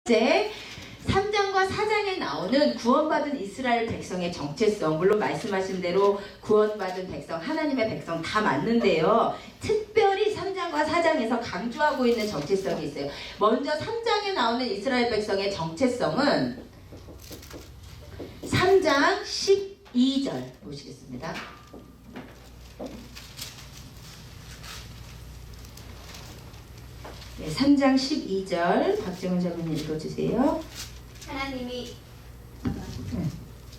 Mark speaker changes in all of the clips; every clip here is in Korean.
Speaker 1: 이제 3장과 4장에 나오는 구원받은 이스라엘 백성의 정체성, 물론 말씀하신 대로 구원받은 백성, 하나님의 백성 다 맞는데요. 특별히 3장과 4장에서 강조하고 있는 정체성이 있어요. 먼저 3장에 나오는 이스라엘 백성의 정체성은 3장 12절 보시겠습니다. 네, 3장 12절 박정은 자매님 읽어주세요.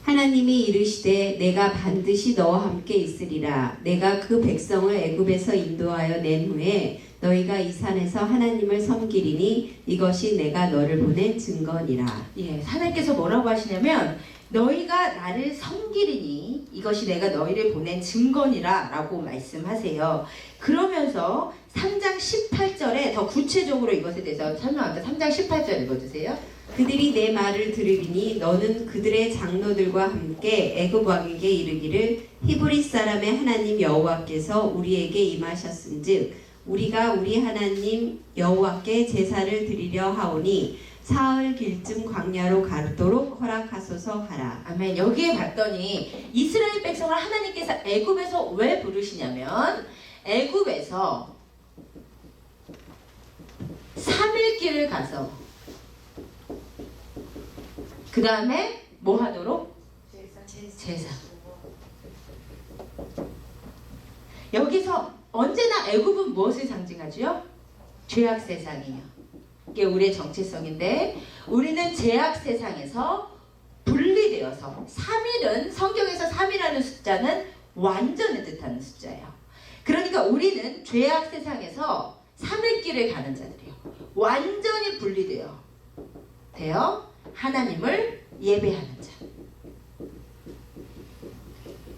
Speaker 2: 하나님이 이르시되 내가 반드시 너와 함께 있으리라. 내가 그 백성을 애굽에서 인도하여 낸 후에 너희가 이 산에서 하나님을 섬기리니 이것이 내가 너를 보낸 증거니라.
Speaker 1: 예, 하나님께서 뭐라고 하시냐면 너희가 나를 섬기리니 이것이 내가 너희를 보낸 증거니라 라고 말씀하세요. 그러면서 3장 18절에 더 구체적으로 이것에 대해서 설명합니다. 3장 18절 읽어주세요.
Speaker 2: 그들이 내 말을 들으리니 너는 그들의 장로들과 함께 애굽 왕에게 이르기를 히브리 사람의 하나님 여호와께서 우리에게 임하셨은즉 우리가 우리 하나님 여호와께 제사를 드리려 하오니 사흘 길쯤 광야로 가도록 허락하소서 하라.
Speaker 1: 아멘. 여기에 봤더니 이스라엘 백성을 하나님께서 애굽에서 왜 부르시냐면 애굽에서 3일 길을 가서 그 다음에 뭐 하도록? 제사. 여기서 언제나 애굽은 무엇을 상징하죠? 죄악 세상이에요. 이게 우리의 정체성인데 우리는 죄악 세상에서 분리되어서 3일은 성경에서 3이라는 숫자는 완전을 뜻하는 숫자예요. 그러니까 우리는 죄악 세상에서 3일 길을 가는 자들이에요. 완전히 분리되어 하나님을 예배하는 자.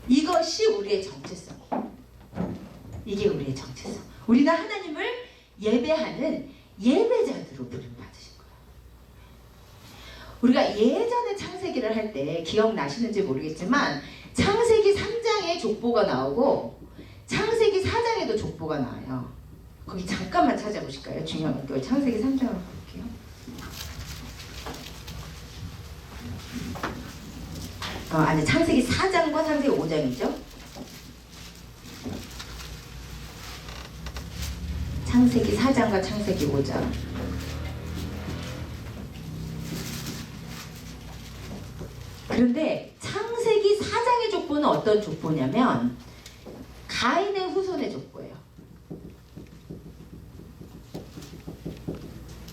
Speaker 1: 이것이 우리의 정체성이에요. 이게 우리의 정체성. 우리는 하나님을 예배하는 예배자들로 부름받으신 거예요. 우리가 예전에 창세기를 할 때 기억나시는지 모르겠지만 창세기 3장에 족보가 나오고 창세기 4장에도 족보가 나와요. 거기 잠깐만 찾아보실까요? 중요한 거. 창세기 3장으로 가볼게요. 아니 창세기 4장과 창세기 5장이죠. 창세기 4장과 창세기 5장. 그런데 창세기 4장의 족보는 어떤 족보냐면 가인의 후손의 족보예요.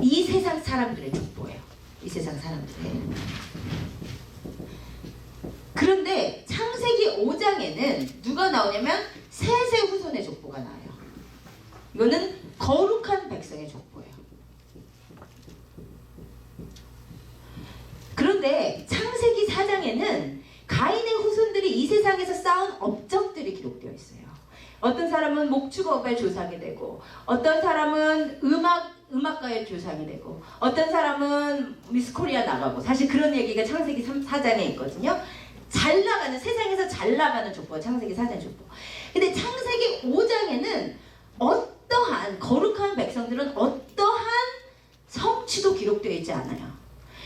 Speaker 1: 이 세상 사람들의 족보예요. 이 세상 사람들의. 그런데 창세기 5장에는 누가 나오냐면 셋의 후손의 족보가 나와요. 이거는 거룩한 백성의 족보예요. 그런데 창세기 4장에는 가인의 후손들이 이 세상에서 쌓은 업적들이 기록되어 있어요. 어떤 사람은 목축업의 조상이 되고 어떤 사람은 음악가의 조상이 되고 어떤 사람은 미스 코리아 나가고 사실 그런 얘기가 창세기 4장에 있거든요. 잘 나가는 세상에서 잘 나가는 족보가 창세기 4장 족보. 근데 창세기 5장에는 어떠한 거룩한 백성들은 어떠한 성취도 기록되어 있지 않아요.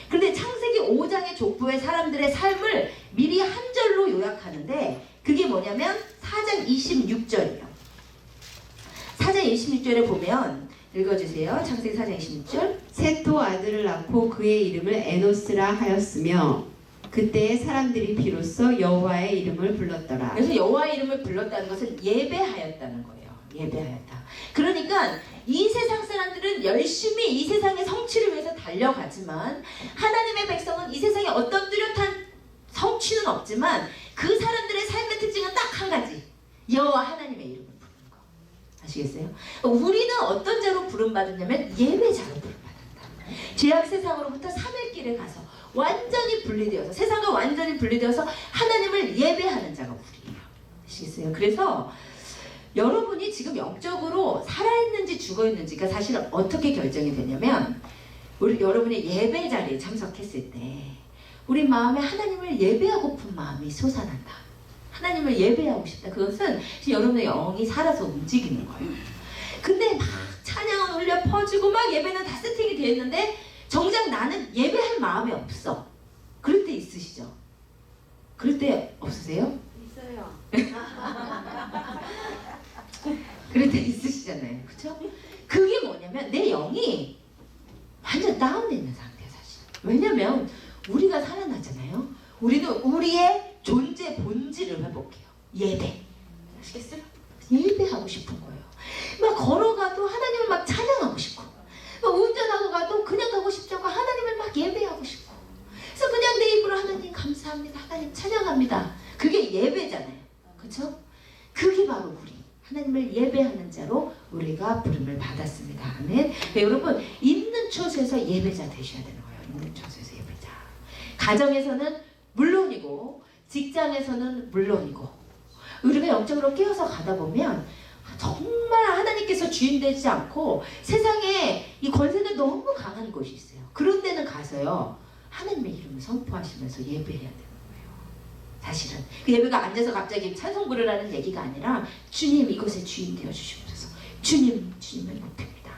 Speaker 1: 그런데 창세기 5장의 족보의 사람들의 삶을 미리 한 절로 요약하는데 그게 뭐냐면 4장 26절이에요. 4장 26절에 보면 읽어주세요. 창세기 4장 26절.
Speaker 2: 셋도 아들을 낳고 그의 이름을 에노스라 하였으며 그때 사람들이 비로소 여호와의 이름을 불렀더라.
Speaker 1: 그래서 여호와의 이름을 불렀다는 것은 예배하였다는 거예요. 예배하였다. 그러니까 이 세상 사람들은 열심히 이 세상의 성취를 위해서 달려가지만 하나님의 백성은 이 세상에 어떤 뚜렷한 성취는 없지만 그 사람들의 삶의 특징은 딱 한 가지. 여호와 하나님의 이름을 부르는 거. 아시겠어요? 우리는 어떤 자로 부름받았냐면 예배자로 부름받았다. 죄악 세상으로부터 3일 길을 가서 완전히 분리되어서 세상과 완전히 분리되어서 하나님을 예배하는 자가 우리예요. 아시겠어요? 그래서 여러분이 지금 영적으로 살아있는지 죽어있는지가 사실은 어떻게 결정이 되냐면 여러분의 예배 자리에 참석했을 때 우리 마음에 하나님을 예배하고픈 마음이 솟아난다. 하나님을 예배하고 싶다. 그것은 여러분의 영이 살아서 움직이는 거예요. 근데 막 찬양은 울려 퍼지고 막 예배는 다 세팅이 되어 있는데 정작 나는 나는 예배할 마음이 없어. 그럴 때 있으시죠? 그럴 때 없으세요?
Speaker 3: 있어요.
Speaker 1: 그럴 때 있으시잖아요. 그쵸? 그게 뭐냐면 내 영이 완전 다운되어 있는 상태야 사실. 왜냐면 우리가 살아나잖아요. 우리는 우리의 존재 본질을 회복해요. 예배. 아시겠어요? 예배하고 싶은 거예요. 막 걸어가도 하나님을 막 찬양하고 싶고, 막 운전하고 가도 그냥 가고 싶지 않고 하나님을 막 예배하고 싶고, 그래서 그냥 내 입으로 하나님 감사합니다, 하나님 찬양합니다. 그게 예배잖아요. 그렇죠? 그게 바로 우리 하나님을 예배하는 자로 우리가 부름을 받았습니다. 아멘. 네, 여러분 있는 곳에서 예배자 되셔야 되는 거예요. 있는 곳에서 예배자. 가정에서는 물론이고 직장에서는 물론이고 우리가 영적으로 깨어서 가다 보면 정말 하나님께서 주인 되지 않고 세상에 이 권세는 너무 강한 곳이 있어요. 그런 데는 가서요 하나님의 이름을 선포하시면서 예배해야 되는 거예요. 사실은 그 예배가 앉아서 갑자기 찬송 부르라는 얘기가 아니라 주님 이곳에 주인 되어 주시옵소서. 주님을 높입니다.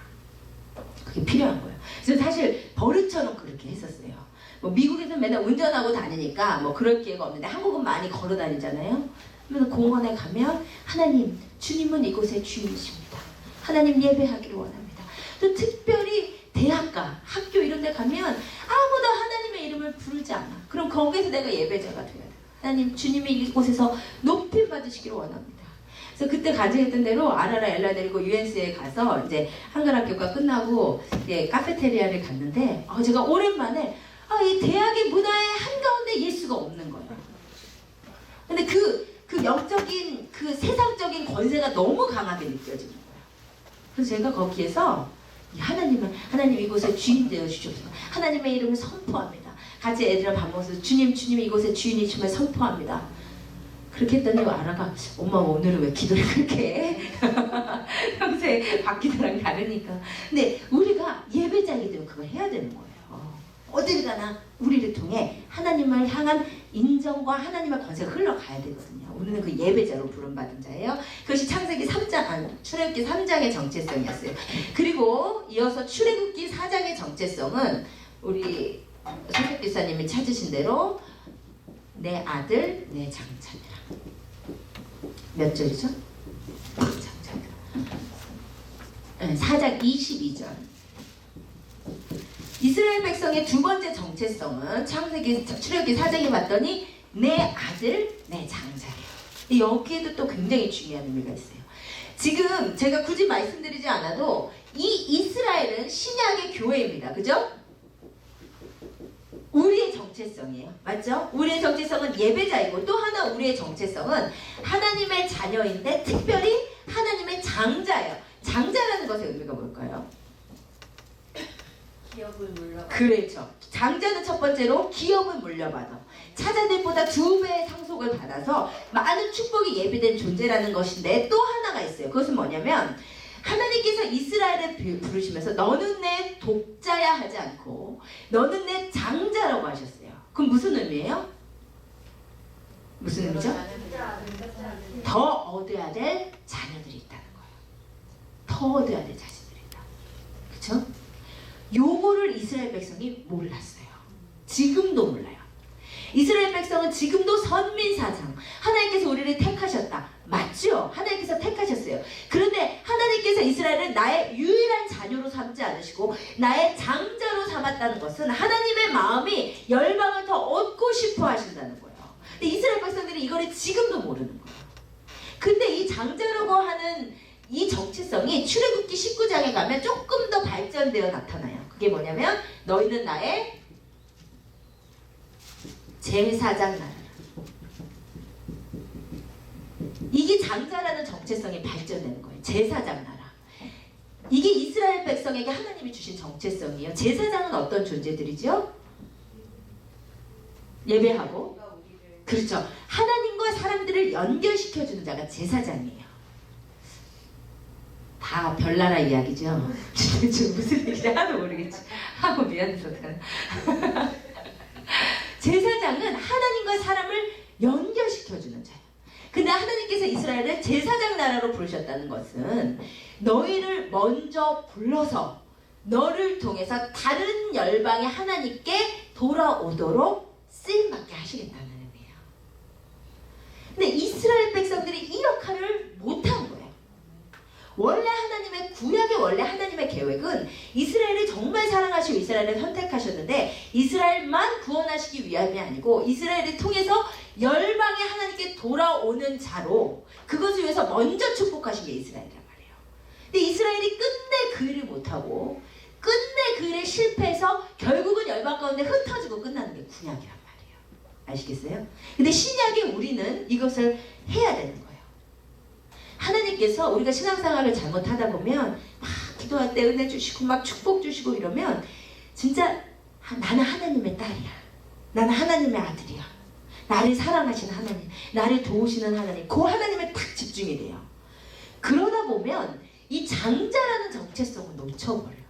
Speaker 1: 그게 필요한 거예요. 그래서 사실 버릇처럼 그렇게 했었어요. 뭐 미국에서는 맨날 운전하고 다니니까 뭐 그럴 기회가 없는데 한국은 많이 걸어 다니잖아요. 그러면 공원에 가면 하나님, 주님은 이곳의 주인이십니다. 하나님 예배하기를 원합니다. 또 특별히 대학가, 학교 이런 데 가면 아무도 하나님의 이름을 부르지 않아. 그럼 거기서 내가 예배자가 돼야 돼. 하나님, 주님이 이곳에서 높임 받으시기를 원합니다. 그래서 그때 가정했던 대로 아라라 엘라 데리고 UNC에 가서 이제 한글학교가 끝나고 카페테리아를 갔는데 제가 오랜만에 이 대학의 문화의 한가운데 예수가 없는 거예요. 근데 그 영적인 그 세상적인 권세가 너무 강하게 느껴지는 거예요. 그래서 제가 거기에서 하나님 이곳에 주인 되어 주시옵소서. 하나님의 이름을 선포합니다. 같이 애들이랑 밥 먹어서 주님 이곳에 주인이심을 선포합니다. 그렇게 했더니 아라가 엄마 오늘은 왜 기도를 그렇게 해? 평소에 박기도랑 다르니까. 근데 우리가 예배자이기 때문에 그걸 해야 되는 거예요. 어딜 가나 우리를 통해 하나님을 향한 인정과 하나님의 권세가 흘러가야 되거든요. 우리는 그 예배자로 부름받은 자예요. 그것이 창세기 3장, 출애굽기 3장의 정체성이었어요. 그리고 이어서 출애굽기 4장의 정체성은 우리 손석기사님이 찾으신 대로 내 아들, 내 장자니라. 몇 절이죠? 장자니라. 4장 22절. 이스라엘 백성의 두 번째 정체성은 창세기 출애굽기 4장에 봤더니 내 아들 내 장자예요. 여기에도 또 굉장히 중요한 의미가 있어요. 지금 제가 굳이 말씀드리지 않아도 이 이스라엘은 신약의 교회입니다. 그죠? 우리의 정체성이에요. 맞죠? 우리의 정체성은 예배자이고 또 하나 우리의 정체성은 하나님의 자녀인데 특별히 하나님의 장자예요. 장자라는 것의 의미가 뭘까요?
Speaker 3: 기업을 물러받아.
Speaker 1: 그렇죠. 장자는 첫 번째로 기업을 물려받아. 차자들보다 2배의 상속을 받아서 많은 축복이 예비된 존재라는 것인데 또 하나가 있어요. 그것은 뭐냐면 하나님께서 이스라엘을 부르시면서 너는 내 독자야 하지 않고 너는 내 장자라고 하셨어요. 그럼 무슨 의미예요? 무슨 의미죠? 더 얻어야 될 자녀들이 있다는 거예요. 더 얻어야 될 자식들이 있다. 그렇죠? 요거를 이스라엘 백성이 몰랐어요. 지금도 몰라요. 이스라엘 백성은 지금도 선민사상, 하나님께서 우리를 택하셨다. 맞죠? 하나님께서 택하셨어요. 그런데 하나님께서 이스라엘을 나의 유일한 자녀로 삼지 않으시고 나의 장자로 삼았다는 것은 하나님의 마음이 열방을 더 얻고 싶어 하신다는 거예요. 근데 이스라엘 백성들이 이거를 지금도 모르는 거예요. 근데 이 장자라고 하는 이 정체성이 출애굽기 19장에 가면 조금 더 발전되어 나타나요. 그게 뭐냐면 너희는 나의 제사장 나라라. 이게 장자라는 정체성이 발전되는 거예요. 제사장 나라. 이게 이스라엘 백성에게 하나님이 주신 정체성이에요. 제사장은 어떤 존재들이죠? 예배하고 그렇죠. 하나님과 사람들을 연결시켜주는 자가 제사장이에요. 다 별나라 이야기죠. 지금 무슨 얘기인지 하나도 모르겠지. 미안해서 어떡하나. 제사장은 하나님과 사람을 연결시켜주는 자예요. 근데 하나님께서 이스라엘을 제사장 나라로 부르셨다는 것은 너희를 먼저 불러서 너를 통해서 다른 열방의 하나님께 돌아오도록 쓰임받게 하시겠다는 의미예요. 근데 이스라엘 백성들이 이 역할을 못한 거예요. 원래 하나님의 구약의 원래 하나님의 계획은 이스라엘을 정말 사랑하시고 이스라엘을 선택하셨는데 이스라엘만 구원하시기 위함이 아니고 이스라엘을 통해서 열방의 하나님께 돌아오는 자로 그것을 위해서 먼저 축복하신 게 이스라엘이란 말이에요. 근데 이스라엘이 끝내 그 일을 못하고 끝내 그 일에 실패해서 결국은 열방 가운데 흩어지고 끝나는 게 구약이란 말이에요. 아시겠어요? 근데 신약에 우리는 이것을 해야 되는 거예요. 하나님께서 우리가 신앙생활을 잘못하다 보면 막 기도할 때 은혜 주시고 막 축복 주시고 이러면 진짜 나는 하나님의 딸이야. 나는 하나님의 아들이야. 나를 사랑하시는 하나님, 나를 도우시는 하나님, 그 하나님에 딱 집중이 돼요. 그러다 보면 이 장자라는 정체성을 놓쳐버려요.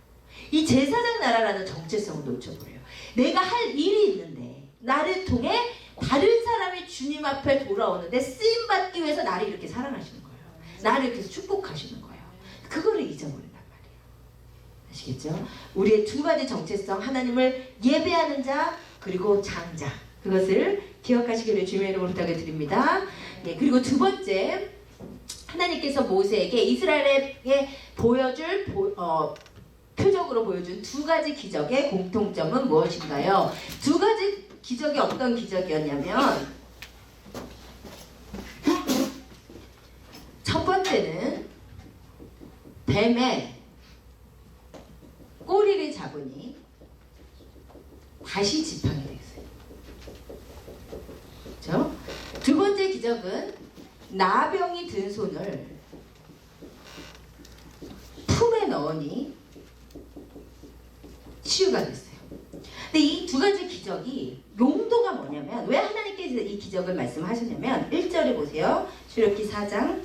Speaker 1: 이 제사장 나라라는 정체성을 놓쳐버려요. 내가 할 일이 있는데 나를 통해 다른 사람이 주님 앞에 돌아오는데 쓰임받기 위해서 나를 이렇게 사랑하시는 거예요. 나를 이렇게 축복하시는 거예요. 그거를 잊어버린단 말이에요. 아시겠죠? 우리의 두 가지 정체성, 하나님을 예배하는 자 그리고 장자, 그것을 기억하시기를 주님의 이름으로 부탁을 드립니다. 네, 그리고 두 번째, 하나님께서 모세에게 이스라엘에게 보여줄 표적으로 보여준 두 가지 기적의 공통점은 무엇인가요? 두 가지 기적이 어떤 기적이었냐면 첫 번째는 뱀의 꼬리를 잡으니 다시 지팡이 되겠어요. 그렇죠? 두 번째 기적은 나병이 든 손을 품에 넣으니 치유가 됐어요. 근데 이 두 가지 기적이 용도가 뭐냐면 왜 하나님께서 이 기적을 말씀하셨냐면 1절에 보세요. 출애굽기 4장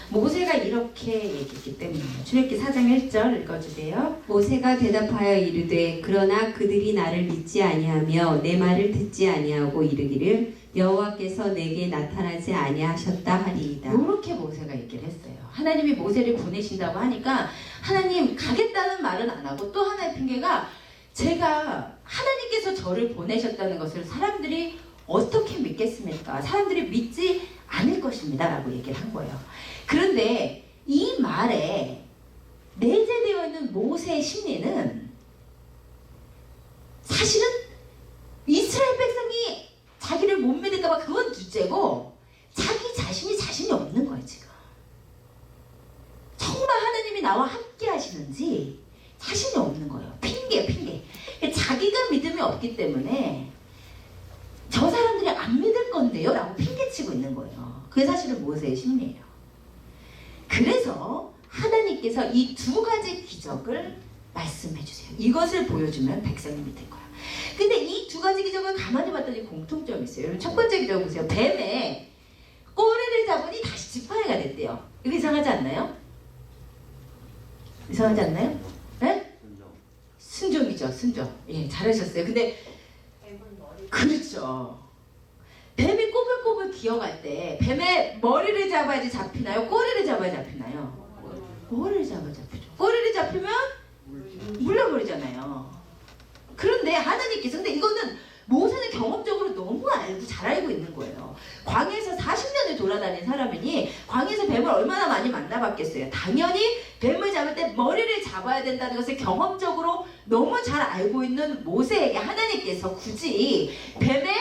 Speaker 1: 모세가 이렇게 얘기했기 때문에 출애굽기 4장 1절 읽어주세요.
Speaker 2: 모세가 대답하여 이르되 그러나 그들이 나를 믿지 아니하며 내 말을 듣지 아니하고 이르기를 여호와께서 내게 나타나지 아니하셨다 하리이다.
Speaker 1: 이렇게 모세가 얘기를 했어요. 하나님이 모세를 보내신다고 하니까 하나님 가겠다는 말은 안 하고 또 하나의 핑계가 제가 하나님께서 저를 보내셨다는 것을 사람들이 어떻게 믿겠습니까? 사람들이 믿지 않을 것입니다 라고 얘기를 한 거예요. 그런데 이 말에 내재되어 있는 모세의 심리는 사실은 이스라엘 백성이 자기를 못 믿을까봐 그건 둘째고 자기 자신이 자신이 없는 거예요. 지금 정말 하나님이 나와 함께 하시는지 자신이 없는 거예요. 핑계. 자기가 믿음이 없기 때문에 저 사람들이 안 믿을 건데요 라고 핑계치고 있는 거예요. 그게 사실은 모세의 심리예요. 그래서 하나님께서 이 두 가지 기적을 말씀해 주세요. 이것을 보여주면 백성이 믿을 거야. 근데 이 두 가지 기적을 가만히 봤더니 공통점이 있어요. 여러분 첫 번째 기적 보세요. 뱀의 꼬리를 잡으니 다시 지팡이가 됐대요. 이거 이상하지 않나요? 이상하지 않나요? 네? 순종이죠. 순종. 예, 잘하셨어요. 근데 그렇죠. 뱀이 꼬불꼬불 기어갈 때 뱀의 머리를 잡아야지 잡히나요? 꼬리를 잡아야 잡히나요? 꼬리를 잡아야 잡히죠. 꼬리를 잡히면 물려버리잖아요. 그런데 하나님께서 근데 이거는 모세는 경험적으로 너무 잘 알고 있는 거예요. 광야에서 40년을 돌아다닌 사람이니 광야에서 뱀을 얼마나 많이 만나봤겠어요. 당연히 뱀을 잡을 때 머리를 잡아야 된다는 것을 경험적으로 너무 잘 알고 있는 모세에게 하나님께서 굳이 뱀의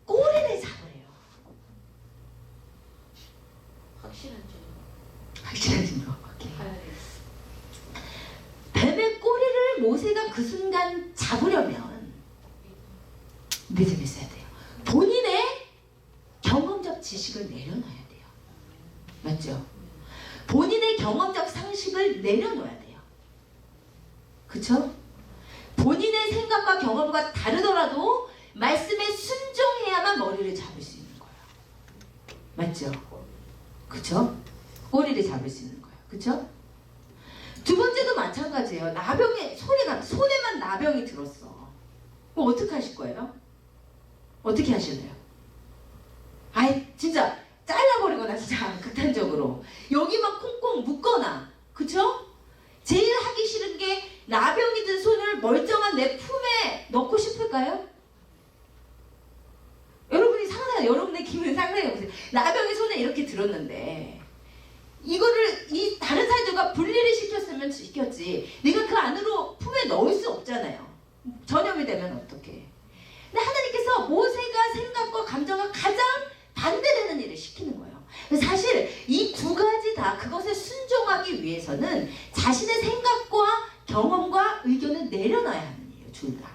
Speaker 1: 꼬리를 잡으래요. 확실한 증거. 뱀의 꼬리를 모세가 그 순간 잡으려면 믿음이 있어야 돼요. 본인의 경험적 지식을 내려놔야 돼요. 맞죠? 본인의 경험적 상식을 내려놓아야 돼요. 그쵸? 본인의 생각과 경험과 다르더라도 말씀에 순종해야만 머리를 잡을 수 있는 거예요. 맞죠? 그쵸? 꼬리를 잡을 수 있는 거예요. 그쵸? 두 번째도 마찬가지예요. 나병에 손에만 나병이 들었어. 그럼 어떻게 하실 거예요? 어떻게 하실래요? 아이 진짜 잘라버리거나 진짜 극단적으로 여기만 콩콩 묶거나 그쵸? 제일 하기 싫은 게 나병이 든 손을 멀쩡한 내 품에 넣고 싶을까요? 여러분의 기분을 상상해보세요. 나병이 손에 이렇게 들었는데 이거를 이 다른 사람들과 분리를 시켰으면 시켰지, 내가 그 안으로 품에 넣을 수 없잖아요. 전염이 되면 어떡해. 근데 하나님께서 모세가 생각과 감정과 가장 반대되는 일을 시키는 거예요. 사실 이 두 가지 다 그것에 순종하기 위해서는 자신의 생각과 경험과 의견을 내려놔야 하는 일이에요. 둘 다.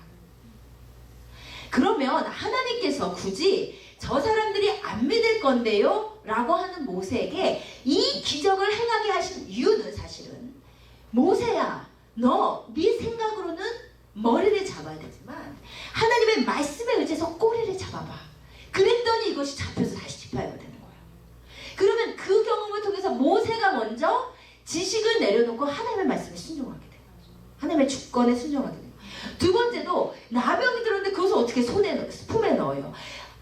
Speaker 1: 그러면 하나님께서 굳이 저 사람들이 안 믿을 건데요 라고 하는 모세에게 이 기적을 행하게 하신 이유는 사실은, 모세야, 너 네 생각으로는 머리를 잡아야 되지만 하나님의 말씀에 의지해서 꼬리를 잡아봐. 그랬더니 이것이 잡혀서 다시 짚어야 되는 거예요. 그러면 그 경험을 통해서 모세가 먼저 지식을 내려놓고 하나님의 말씀에 순종하게 돼요. 하나님의 주권에 순종하게 돼요. 두 번째도 나병이 들었는데 그것을 어떻게 품에 넣어요.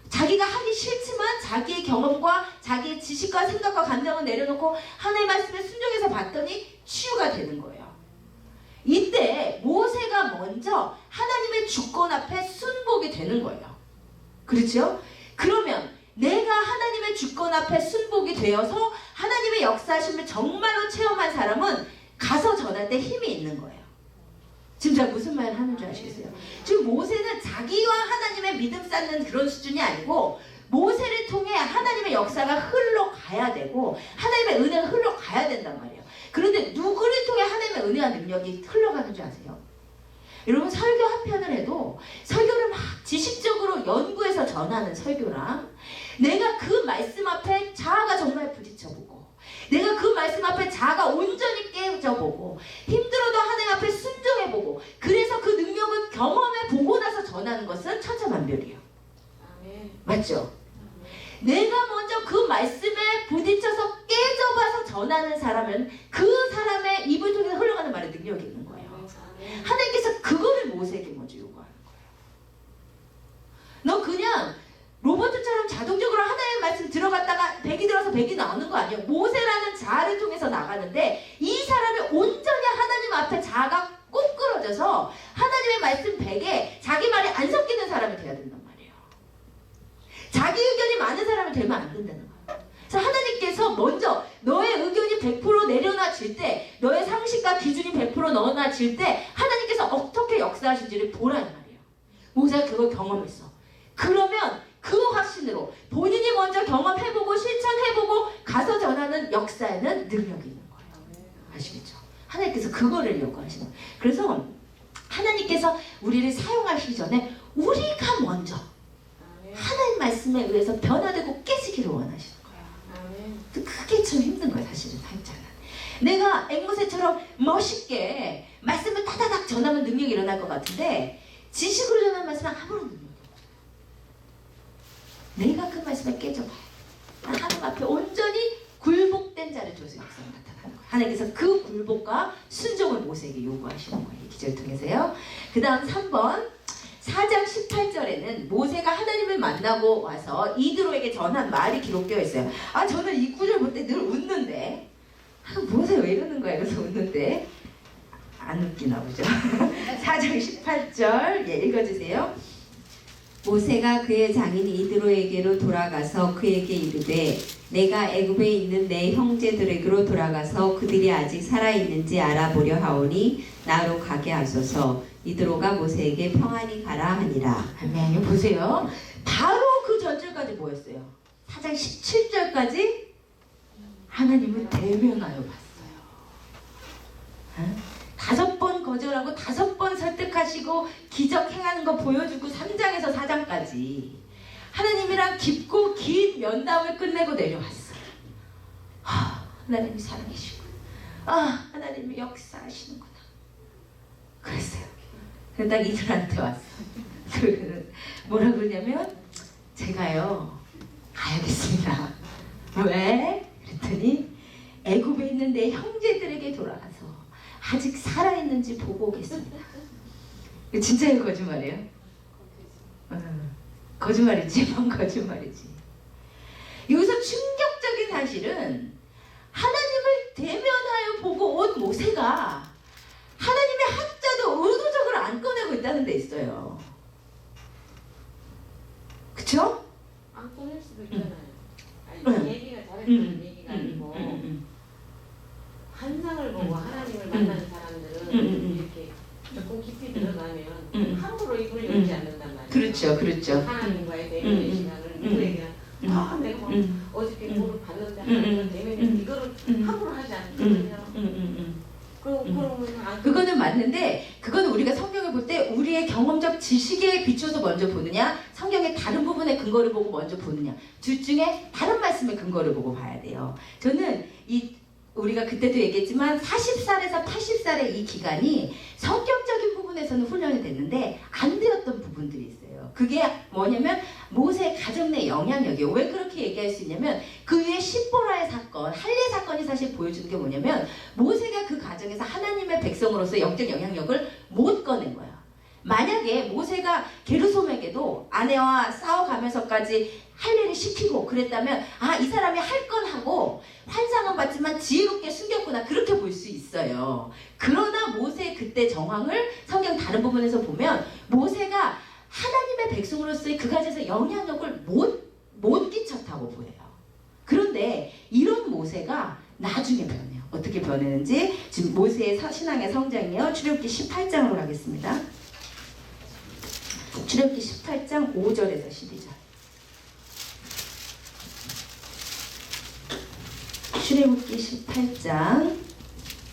Speaker 1: 자기가 하기 싫지만 자기의 경험과 자기의 지식과 생각과 감정을 내려놓고 하나님의 말씀에 순종해서 봤더니 치유가 되는 거예요. 이때 모세가 먼저 하나님의 주권 앞에 순복이 되는 거예요. 그렇죠? 그러면 내가 하나님의 주권 앞에 순복이 되어서 하나님의 역사하심을 정말로 체험한 사람은 가서 전할 때 힘이 있는 거예요. 지금 제가 무슨 말 하는 줄 아시겠어요? 지금 모세는 자기와 하나님의 믿음 쌓는 그런 수준이 아니고 모세를 통해 하나님의 역사가 흘러가야 되고 하나님의 은혜가 흘러가야 된단 말이에요. 그런데 누구를 통해 하나님의 은혜와 능력이 흘러가는 줄 아세요? 여러분, 설교 한 편을 해도 설교를 막 지식적으로 연구해서 전하는 설교랑 내가 그 말씀 앞에 자아가 정말 부딪혀보고 내가 그 말씀 앞에 자아가 온전히 깨져보고 힘들어도 하나님 앞에 순종해보고 그래서 그 능력을 경험해보고 나서 전하는 것은 천차만별이에요. 맞죠? 내가 먼저 그 말씀에 부딪혀서 깨져봐서 전하는 사람은 그 사람의 입을 통해서 흘러가는 말에 능력이 있는 거예요. 하나님께서 그거를 모세에게 먼저 요구하는 거예요. 너 그냥 로봇처럼 자동적으로 하나님의 말씀 들어갔다가 100이 들어서 100이 나오는 거 아니에요. 모세라는 자아를 통해서 나가는데 이 사람이 온전히 하나님 앞에 자아가 꼭 끌어져서 하나님의 말씀 100에 자기 말이 안 섞이는 사람이 돼야 된단 말이에요. 자기 의견이 많은 사람이 되면 안 된다는 거예요. 그래서 하나님께서 먼저 너의 의견이 100% 내려놔질 때, 너의 상식과 기준이 100% 넣어놔질 때 하나님께서 어떻게 역사하신지를 보라는 말이에요. 모세가 그걸 경험했어. 그러면 그 확신으로 본인이 먼저 경험해보고 실천해보고 가서 전하는 역사에는 능력이 있는 거예요. 아시겠죠? 하나님께서 그거를 요구하시는 거예요. 그래서 하나님께서 우리를 사용하시기 전에 우리가 먼저 하나님 말씀에 의해서 변화되고 깨지기를 원하시는 거예요. 그게 참 힘든 거예요. 사실은 사역자는. 내가 앵무새처럼 멋있게 말씀을 타다닥 전하면 능력이 일어날 것 같은데 지식으로 전하는 말씀은 아무런 능력이 없어요. 내가 그 말씀에 깨져봐요. 하나님 앞에 온전히 굴복된 자를 통해서 역사가 나타나는 거예요. 하나님께서 그 굴복과 순종을 모세에게 요구하시는 거예요. 이 기적을 통해서요. 그 다음 3번 4장 18절에는 모세가 하나님을 만나고 와서 이드로에게 전한 말이 기록되어 있어요. 아, 저는 이 구절 볼 때 늘 웃는데 모세 왜 이러는 거야? 그래서 웃는데 안 웃기나 보죠. 4장 18절 읽어주세요.
Speaker 2: 모세가 그의 장인 이드로에게로 돌아가서 그에게 이르되 내가 애굽에 있는 내 형제들에게로 돌아가서 그들이 아직 살아있는지 알아보려 하오니 나로 가게 하소서. 이드로가 모세에게 평안히 가라 하니라.
Speaker 1: 아멘. 보세요. 바로 그 전절까지 뭐였어요? 4장 17절까지 하나님을 대면하여 봤어요. 5번 거절하고 5번 설득하시고 기적 행하는 거 보여주고 3장에서 4장까지 하나님이랑 깊고 긴 면담을 끝내고 내려왔어요. 하나님이 살아계시고 하나님이 역사하시는구나. 그랬어요. 딱 이들한테 왔어. 뭐라고 그러냐면 제가요 가야겠습니다. 왜? 그랬더니 애굽에 있는 내 형제들에게 돌아가서 아직 살아있는지 보고 오겠습니다. 진짜예요? 거짓말이에요? 거짓말이지. 거짓말이지. 여기서 충격적인 사실은 하나님을 대면하여 보고 온 모세가 하나님의 학자도 의도적으로 안 꺼내고 있다는 데 있어요. 그쵸?
Speaker 3: 안 꺼낼 수도 있잖아요. 아니, 얘기가 잘했던 얘기가 아니고 환상을 보고 하나님을 만나는 사람들은 이렇게 조금 깊이 들어가면 함부로 입을 열지 않는단 말이에요.
Speaker 1: 그렇죠, 그렇죠.
Speaker 3: 하나님과의 대면의 시간을 누구에게나 내가 뭐 어저께 뭐를 봤는데 하나님과 대면에 이거를 함부로 하지 않거든요. 그러면 안
Speaker 1: 그거는 맞는데 그거는 우리가 성경을 볼 때 우리의 경험적 지식에 비춰서 먼저 보느냐 성경의 다른 부분의 근거를 보고 먼저 보느냐 둘 중에 다른 말씀의 근거를 보고 봐야 돼요. 저는 우리가 그때도 얘기했지만 40살에서 80살의 이 기간이 성격적인 부분에서는 훈련이 됐는데 안 되었던 부분들이 있어요. 그게 뭐냐면 모세의 가정 내 영향력이에요. 왜 그렇게 얘기할 수 있냐면 그 위에 십보라의 사건, 할례 사건이 사실 보여주는 게 뭐냐면 모세가 그 가정에서 하나님의 백성으로서 영적 영향력을 못 꺼낸 거야. 만약에 모세가 게르솜에게도 아내와 싸워가면서까지 할례를 시키고 그랬다면 이 사람이 할 건 하고 환상은 봤지만 지혜롭게 숨겼구나 그렇게 볼 수 있어요. 그러나 모세의 그때 정황을 성경 다른 부분에서 보면 모세가 하나님의 백성으로서의 그 가정에서 영향력을 못 끼쳤다고 보여요. 그런데 이런 모세가 나중에 변해요. 어떻게 변했는지 지금 모세의 신앙의 성장이요. 출애굽기 18장으로 가겠습니다. 출애굽기 18장 5절에서 12절. 출애굽기 18장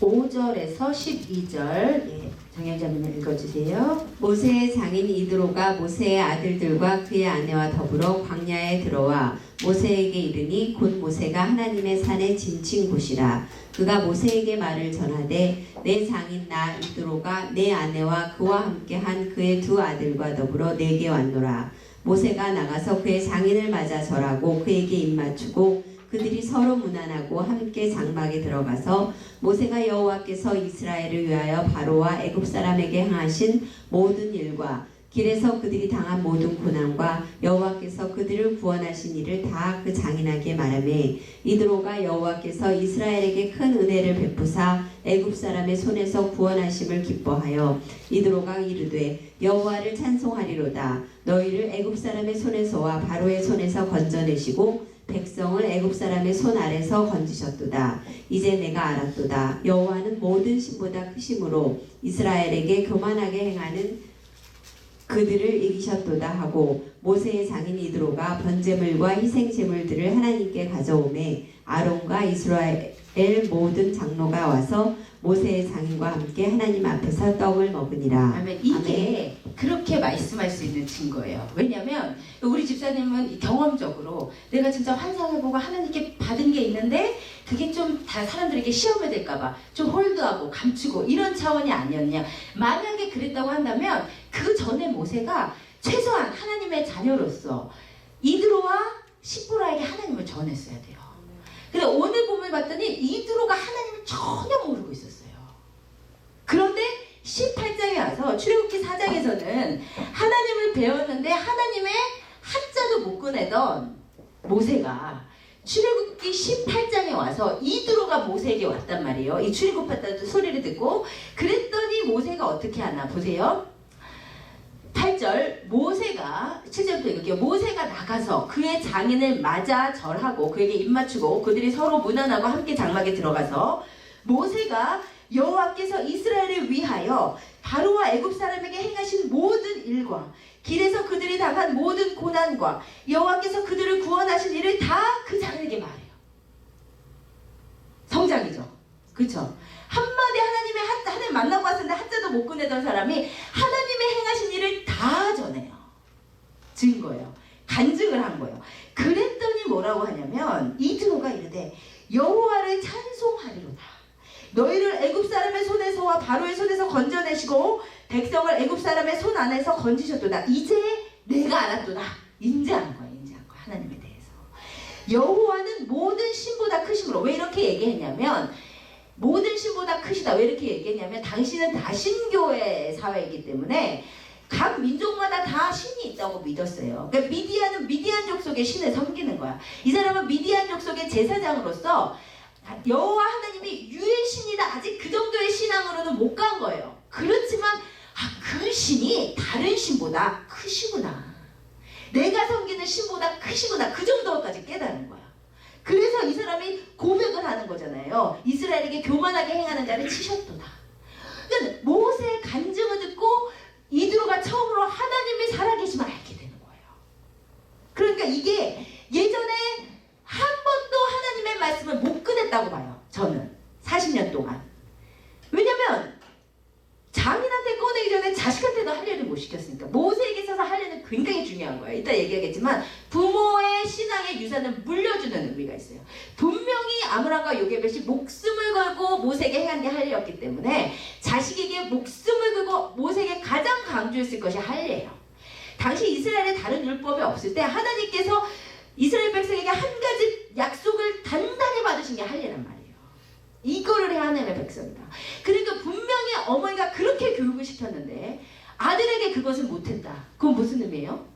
Speaker 1: 5절에서 12절. 정혜자님 읽어주세요.
Speaker 2: 모세의 장인 이드로가 모세의 아들들과 그의 아내와 더불어 광야에 들어와 모세에게 이르니 곧 모세가 하나님의 산에 진친 곳이라. 그가 모세에게 말을 전하되 내 장인 나 이드로가 내 아내와 그와 함께한 그의 두 아들과 더불어 내게 왔노라. 모세가 나가서 그의 장인을 맞아 절하고 그에게 입맞추고 그들이 서로 문안하고 함께 장막에 들어가서 모세가 여호와께서 이스라엘을 위하여 바로와 애굽 사람에게 행하신 모든 일과 길에서 그들이 당한 모든 고난과 여호와께서 그들을 구원하신 일을 다 그 장인에게 말하매 이드로가 여호와께서 이스라엘에게 큰 은혜를 베푸사 애굽 사람의 손에서 구원하심을 기뻐하여 이드로가 이르되 여호와를 찬송하리로다. 너희를 애굽 사람의 손에서와 바로의 손에서 건져내시고 백성을 애굽 사람의 손 아래서 건지셨도다. 이제 내가 알았도다. 여호와는 모든 신보다 크심으로 이스라엘에게 교만하게 행하는 그들을 이기셨도다 하고 모세의 장인 이드로가 번제물과 희생제물들을 하나님께 가져오매 아론과 이스라엘 모든 장로가 와서 모세의 장인과 함께 하나님 앞에서 떡을 먹으니라.
Speaker 1: 아멘. 이게 그렇게 말씀할 수 있는 증거예요. 왜냐하면 우리 집사님은 경험적으로 내가 진짜 환상을 보고 하나님께 받은 게 있는데 그게 좀 다 사람들에게 시험이 될까봐 좀 홀드하고 감추고 이런 차원이 아니었냐. 만약에 그랬다고 한다면 그 전에 모세가 최소한 하나님의 자녀로서 이드로와 십보라에게 하나님을 전했어야 돼요. 근데 오늘 본문을 봤더니 이드로가 하나님을 전혀 모르고 있었어요. 그런데 18장에 와서 출애굽기 4장에서는 하나님을 배웠는데 하나님의 한자도 못 꺼내던 모세가 출애굽기 18장에 와서 이드로가 모세에게 왔단 말이에요. 이 출애굽했다는 소리를 듣고 그랬더니 모세가 어떻게 하나 보세요. 8절 모세가 7절부터 읽을게요. 모세가 나가서 그의 장인을 맞아 절하고 그에게 입맞추고 그들이 서로 문안하고 함께 장막에 들어가서 모세가 여호와께서 이스라엘을 위하여 바로와 애굽 사람에게 행하신 모든 일과 길에서 그들이 당한 모든 고난과 여호와께서 그들을 구원하신 일을 다 그 장인에게 말해요. 성장이죠. 그렇죠? 한마디 하나님 만나고 왔었는데 한자도 못 꺼내던 사람이 하나님의 행하신 일을 다 전해요. 증거예요. 간증을 한 거예요. 그랬더니 뭐라고 하냐면 이드로가 이르되 여호와를 찬송하리로다. 너희를 애굽 사람의 손에서와 바로의 손에서 건져내시고 백성을 애굽 사람의 손 안에서 건지셨도다. 이제 내가 알았도다. 인지한 거야. 하나님에 대해서. 여호와는 모든 신보다 크심으로. 왜 이렇게 얘기했냐면 모든 신보다 크시다. 왜 이렇게 얘기했냐면 당신은 다신교의 사회이기 때문에 각 민족마다 다 신이 있다고 믿었어요. 그러니까 미디안 족속의 신을 섬기는 거야. 이 사람은 미디안 족속의 제사장으로서 여호와 하나님이 유일 신이다. 아직 그 정도의 신앙으로는 못 간 거예요. 그렇지만 그 신이 다른 신보다 크시구나. 내가 섬기는 신보다 크시구나. 그 정도까지 깨달은 거야. 그래서 이 사람이 고백을 하는 거잖아요. 이스라엘에게 교만하게 행하는 자를 치셨도다. 그러니까 모세의 간증을 듣고 이드로가 처음으로 하나님이 살아계심을 알게 되는 거예요. 그러니까 이게 예전에 한 번도 하나님의 말씀을 못 꺼냈다고 봐요. 저는 40년 동안. 왜냐면 장인한테 꺼내기 전에 자식한테도 할례를 못 시켰으니까. 모세에게 있어서 할례는 굉장히 중요한 거예요. 이따 얘기하겠지만 부모의 신앙의 유산을 물려주는 의미가 있어요. 분명히 아므람과 요게벳이 목숨을 걸고 모세에게 행한 게 할례였기 때문에 자식에게 목숨을 걸고 모세에게 가장 강조했을 것이 할례예요. 당시 이스라엘에 다른 율법이 없을 때 하나님께서 이스라엘 백성에게 한 가지 약속을 단단히 받으신 게 할례란 말이에요. 이거를 해야 하나님의 백성이다. 그러니까 분명히 어머니가 그렇게 교육을 시켰는데 아들에게 그것을 못했다. 그건 무슨 의미예요?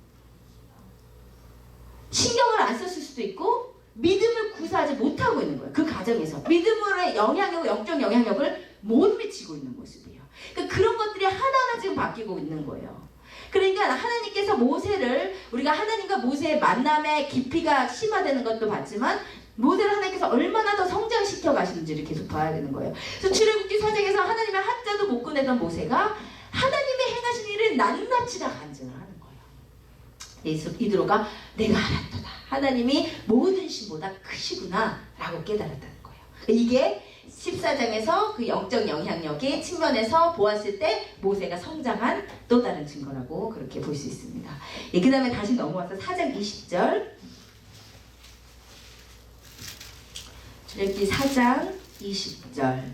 Speaker 1: 신경을 안 썼을 수도 있고 믿음을 구사하지 못하고 있는 거예요. 그 가정에서 믿음으로의 영향력, 영적 영향력을 못 미치고 있는 모습이에요. 그러니까 그런 것들이 하나하나 지금 바뀌고 있는 거예요. 그러니까 하나님께서 모세를, 우리가 하나님과 모세의 만남의 깊이가 심화되는 것도 봤지만 모세를 하나님께서 얼마나 더 성장시켜 가시는지를 계속 봐야 되는 거예요. 그래서 출애굽기 4장에서 하나님의 한자도 못 꺼내던 모세가 하나님의 행하신 일을 낱낱이 다 간증을 하는 거예요. 이드로가 내가 알았도다. 하나님이 모든 신보다 크시구나 라고 깨달았다는 거예요. 이게 14장에서 그 영적 영향력의 측면에서 보았을 때 모세가 성장한 또 다른 증거라고 그렇게 볼 수 있습니다. 그 다음에 다시 넘어와서 4장 20절. 출애굽기 4장 20절.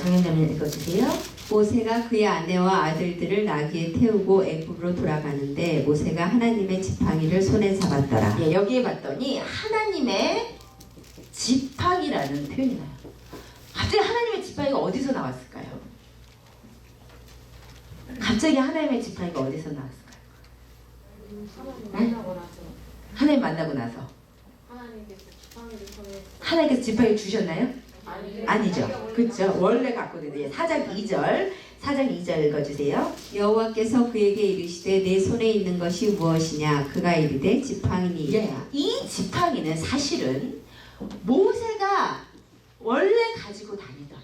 Speaker 1: 정현자님 읽어주세요.
Speaker 2: 모세가 그의 아내와 아들들을 나귀에 태우고 애굽으로 돌아가는데 모세가 하나님의 지팡이를 손에 잡았더라.
Speaker 1: 여기에 봤더니 하나님의 지팡이라는 표현이 나요. 갑자기 하나님의 지팡이가 어디서 나왔을까요? 갑자기 하나님의 지팡이가 어디서 나왔을까요? 하나님 만나고 나서
Speaker 3: 하나님께서 지팡이를 손에
Speaker 1: 하나님께서 지팡이 주셨나요? 아니죠.
Speaker 3: 그렇죠.
Speaker 1: 그렇죠. 원래 갖고 있는데 4장 2절 4장 2절 읽어주세요.
Speaker 2: 여호와께서 그에게 이르시되 내 손에 있는 것이 무엇이냐? 그가 이르되 지팡이니이다.
Speaker 1: 이 지팡이는 사실은 모세가 원래 가지고 다니던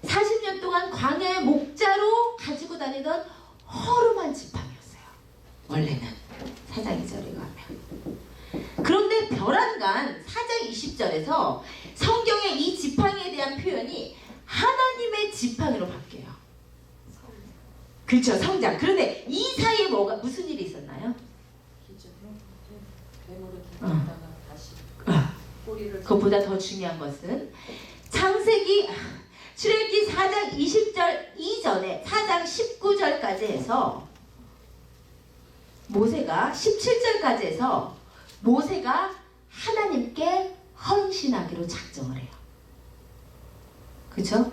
Speaker 1: 40년 동안 광야의 목자로 가지고 다니던 허름한 지팡이였어요. 원래는 4장 2절에 가면. 그런데 별안간 4장 20절에서 성경의 이 지팡이에 대한 표현이 하나님의 지팡이로 바뀌어요. 그렇죠. 성장. 그런데 이 사이에 무슨 일이 있었나요? 그것보다 더 중요한 것은 출애굽기 4장 20절 이전에 4장 19절까지 해서 모세가 17절까지 해서 모세가 하나님께 헌신하기로 작정을 해요. 그렇죠?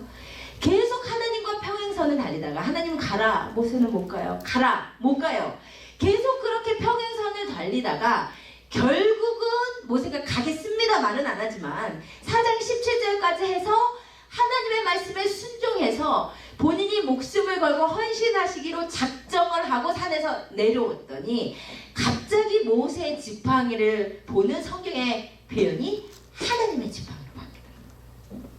Speaker 1: 계속 하나님과 평행선을 달리다가 하나님 가라. 모세는 못 가요. 가라. 못 가요. 계속 그렇게 평행선을 달리다가 결국은 모세가 가겠습니다 말은 안 하지만 4장 17절까지 해서 하나님의 말씀에 순종해서 본인이 목숨을 걸고 헌신하시기로 작정을 하고 산에서 내려왔더니 갑자기 모세의 지팡이를 보는 성경의 표현이 하나님의 지팡이로 바뀌더라고요.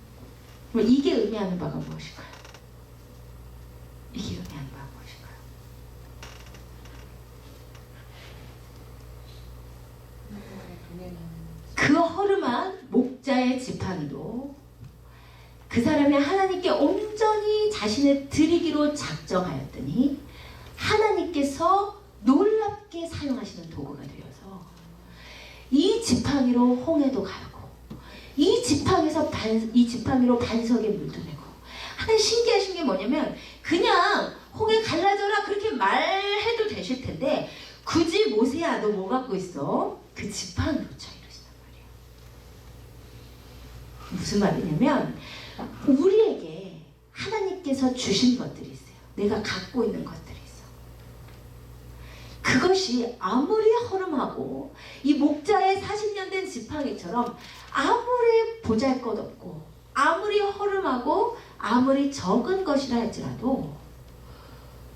Speaker 1: 그럼 이게 의미하는 바가 무엇일까요? 이게 의미하는 바가 무엇일까요? 그 허름한 목자의 지팡이도 그 사람이 하나님께 온전히 자신을 드리기로 작정하였더니 하나님께서 놀랍게 사용하시는 도구가 되어서 이 지팡이로 홍해도 가고 이 지팡이로 반석에 물도 내고. 하나님 신기하신 게 뭐냐면 그냥 홍해 갈라져라 그렇게 말해도 되실 텐데 굳이 모세야 너 뭐 갖고 있어? 그 지팡이로 쳐 이러시단 말이에요. 무슨 말이냐면 우리에게 하나님께서 주신 것들이 있어요. 내가 갖고 있는 것들이 있어. 그 그것이 아무리 허름하고 이 목자의 40년 된 지팡이처럼 아무리 보잘것없고 아무리 허름하고 아무리 적은 것이라 할지라도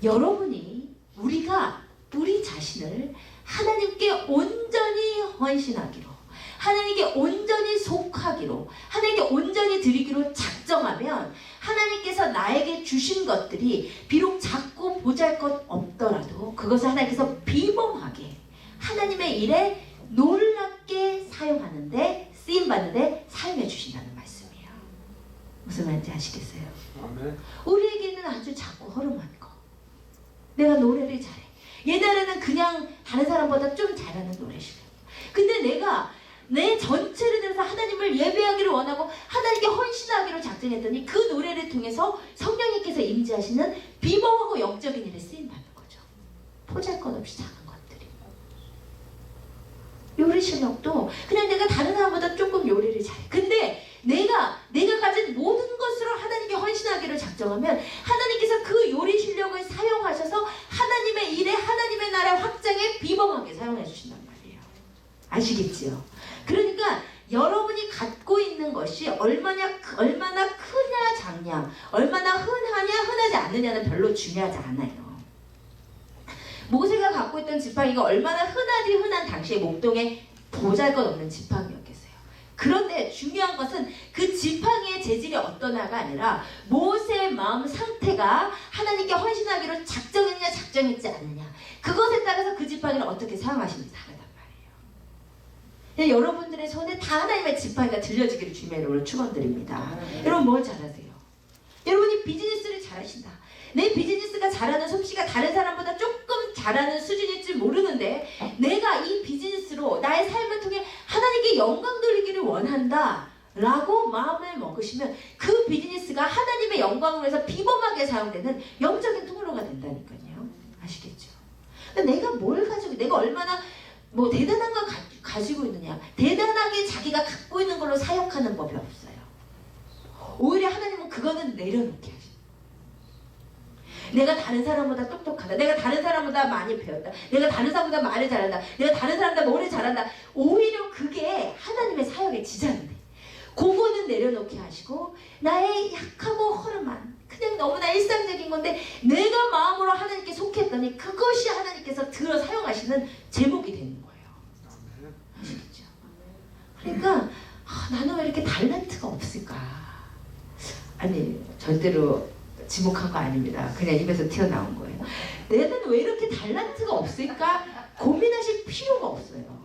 Speaker 1: 여러분이 우리가 우리 자신을 하나님께 온전히 헌신하기로, 하나님께 온전히 속하기로, 하나님께 온전히 드리기로 작정하면 하나님께서 나에게 주신 것들이 비록 작고 보잘것 없더라도 그것을 하나님께서 비범하게 하나님의 일에 놀랍게 사용하는데, 쓰임받는데 사용해 주신다는 말씀이에요. 무슨 말인지 아시겠어요?
Speaker 4: 아멘.
Speaker 1: 우리에게는 아주 작고 허름한 거. 내가 노래를 잘해. 옛날에는 그냥 다른 사람보다 좀 잘하는 노래 실력. 근데 내가 내 전체를 들어서 하나님을 예배하기를 원하고 하나님께 헌신하기로 작정했더니 그 노래를 통해서 성령님께서 임재하시는 비범하고 영적인 일에 쓰임받는 거죠. 보잘것없이 작은 것들이. 요리 실력도 그냥 내가 다른 사람보다 조금 요리를 잘해. 근데 내가 가진 모든 것으로 하나님께 헌신하기로 작정하면 하나님께서 그 요리 실력을 사용하셔서 하나님의 일에, 하나님의 나라 확장에 비범하게 사용해 주신단 말이에요. 아시겠지요? 그러니까 여러분이 갖고 있는 것이 얼마나 크냐 작냐, 얼마나 흔하냐 흔하지 않느냐는 별로 중요하지 않아요. 모세가 갖고 있던 지팡이가 얼마나 흔한 당시의 목동에 보잘것없는 지팡이였겠어요. 그런데 중요한 것은 그 지팡이의 재질이 어떠냐가 아니라 모세의 마음 상태가 하나님께 헌신하기로 작정했느냐 작정했지 않느냐, 그것에 따라서 그 지팡이를 어떻게 사용하시는지 다르단 말이에요. 여러분들의 손에 다 하나님의 지팡이가 들려지기를 주님의 이름으로 축원드립니다. 여러분 뭘 잘하세요? 여러분이 비즈니스를 잘하신다. 내 비즈니스가 잘하는 솜씨가 다른 사람보다 조금 잘하는 수준일지 모르는데 내가 이 비즈니스로 나의 삶을 통해 하나님께 영광 돌리기를 원한다 라고 마음을 먹으시면 그 비즈니스가 하나님의 영광을 위해서 비범하게 사용되는 영적인 통로가 된다니까요. 아시겠죠? 내가 뭘 가지고, 내가 얼마나 뭐 대단한 걸 가지고 있느냐, 대단하게 자기가 갖고 있는 걸로 사역하는 법이 없어요. 오히려 하나님은 그거는 내려놓게 하셔요. 내가 다른 사람보다 똑똑하다, 내가 다른 사람보다 많이 배웠다, 내가 다른 사람보다 말을 잘한다, 내가 다른 사람보다 노래 잘한다, 오히려 그게 하나님의 사역의 지장인데 그거는 내려놓게 하시고 나의 약하고 허름한 그냥 너무나 일상적인 건데 내가 마음으로 하나님께 속했더니 그것이 하나님께서 들어 사용하시는 제목이 되는 거예요. 아시겠죠? 그러니까 나는 왜 이렇게 달란트가 없을까? 아니, 절대로 지목한 거 아닙니다. 그냥 입에서 튀어나온 거예요. 내는 왜 이렇게 달란트가 없을까? 고민하실 필요가 없어요.